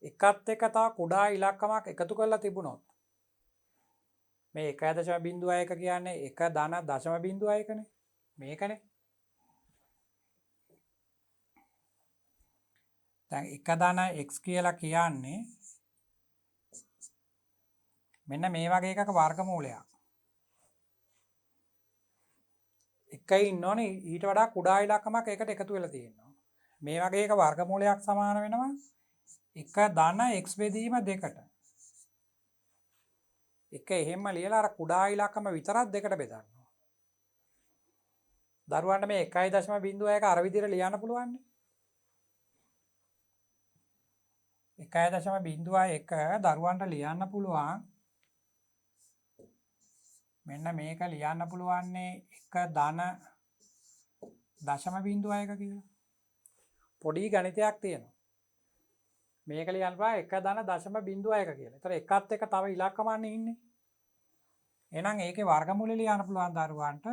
එකත් එක තව කුඩා ඉලක්කමක් එකතු කරලා තිබුණොත් මේ 1.01 කියන්නේ 1.01නේ. මේකනේ. දැන් 1.x කියලා කියන්නේ මෙන්න මේ වගේ එකක වර්ගමූලයක්. එකයි ඉන්නෝනේ ඊට වඩා කුඩා ඉලක්කමක් ඒකට එකතු වෙලා තියෙනවා. මේ වගේ එක වර්ගමූලයක් සමාන වෙනවා 1.x බෙදීම 2ට. එක එහෙම ලියලා අර කුඩා ඉලක්කම විතරක් දෙකට බෙදන්න. දරුවන්ට මේ 1.01 අර විදිහට ලියන්න පුළුවන් නේ. 1.01 දරුවන්ට ලියන්න පුළුවන්. මෙන්න මේක ලියන්න පුළුවන්නේ 1.01 කියලා. පොඩි ගණිතයක් තියෙනවා. මේක ලියන්න බෑ 1.01 කියලා. ඒතර එකත් එක තව ඉලක්කමන්නේ ඉන්නේ. එහෙනම් ඒකේ වර්ගමූලය ලියන්න පුළුවන් දරුවන්ට.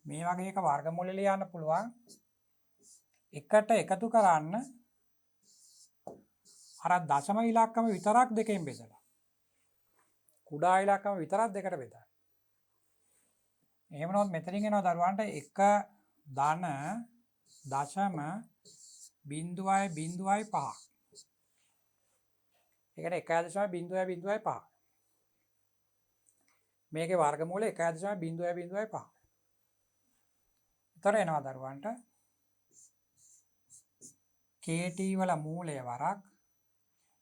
මේ වගේ එක වර්ගමූලය ලියන්න පුළුවන්. එකට එකතු කරන්න අර දශම ඉලක්කම විතරක් දෙකෙන් බෙදලා. කුඩා ඉලක්කම විතරක් දෙකට බෙදන්න. එහෙම වුණොත් මෙතනින් එනවා දරුවන්ට 1.0.05. ඒකට 1.0.05. මේකේ වර්ගමූලය 1.0.05. එතකොට එනවා දරුවන්ට kt වල මූලය වරක්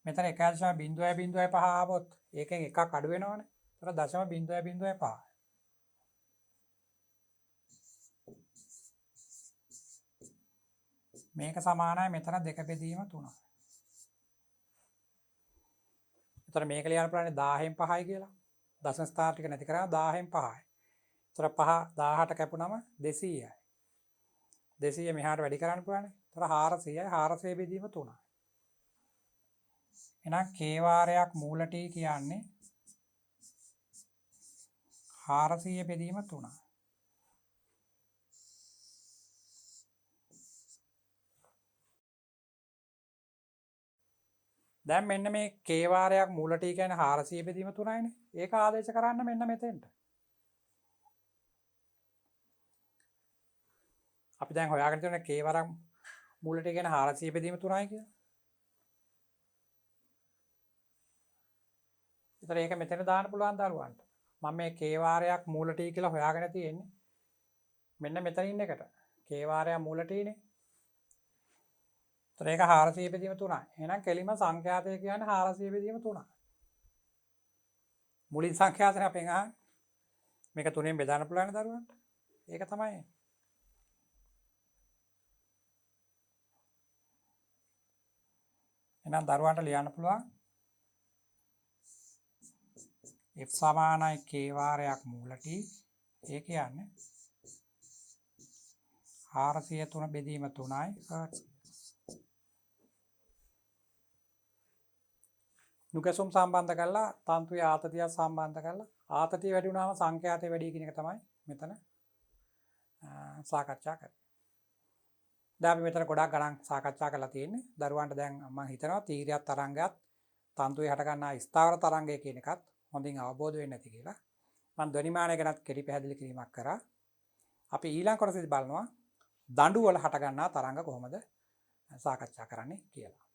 මෙතන 1.0.05 ආවොත් ඒකෙන් එකක් අඩු වෙනවනේ. ඒතර 0.0.05. මේක සමානයි මෙතන 2 බෙදීම 3. ඒතර මේක ලියන්න පුළුවන් 1000න් 5යි කියලා. දශම ස්ථාන ටික නැති කරා 1000න් 5යි. ඒතර 5 18 කැපුනම 200යි. 200 මෙහාට වැඩි කරන්න පුළුවන්. ඒතර 400යි 400 බෙදීම 3යි. එහෙනම් k වාරයක් මූල t කියන්නේ 400 බෙදීම 3යි. දැන් මෙන්න මේ k වාරයක් මූල t කියන්නේ 400 බෙදීම 3යිනේ. ඒක ආදේශ කරන්න මෙන්න මෙතෙන්ට. අපි දැන් හොයාගෙන තියෙන k වාරයක් මූල t කියන්නේ 400 බෙදීම 3යි කියලා. ඒතර ඒක මෙතන දාන්න පුළුවන් දරුවන්ට. මම මේ k වාරයක් මූල t කියලා හොයාගෙන තියෙන්නේ. මෙන්න මෙතන ඉන්න එකට. k වාරයක් මූල t නේ. ඒතර ඒක 400 බෙදීම 3යි. එහෙනම් කෙලිම සංඛ්‍යාතය කියන්නේ 400 බෙදීම 3යි. මුලින් සංඛ්‍යාතන අපෙන් අහන්නේ. මේක 3ෙන් බෙදන්න පුළුවන් දරුවන්ට. ඒක තමයි. එහෙනම් දරුවන්ට ලියන්න පුළුවන් f සමානයි k වාරයක් මූල t. ඒ කියන්නේ 403 බෙදීම 3යි හර්ට්ස්. නුගසුම් සම්බන්ධ කරලා තන්තුවේ ආතතිය සම්බන්ධ කරලා ආතතිය වැඩි වුණාම සංඛ්‍යාතය වැඩි කියන එක තමයි මෙතන සාකච්ඡා කරන්නේ. දැන් අපි මෙතන ගොඩක් ගණන් සාකච්ඡා කරලා තියෙන්නේ. දරුවන්ට දැන් මම හිතනවා තීරයක් තරංගයක් තන්තුවේ හට ගන්නා ස්ථාවර තරංගය කියන එකත් හොඳින් අවබෝධ වෙන්නේ නැති කියලා. මම ධ්වනිමානය ගැනත් කෙටි පැහැදිලි කිරීමක් කරා. අපි ඊළඟ කොටසේදී බලනවා දඬු වල හට ගන්නා තරංග කොහොමද සාකච්ඡා කරන්නේ කියලා.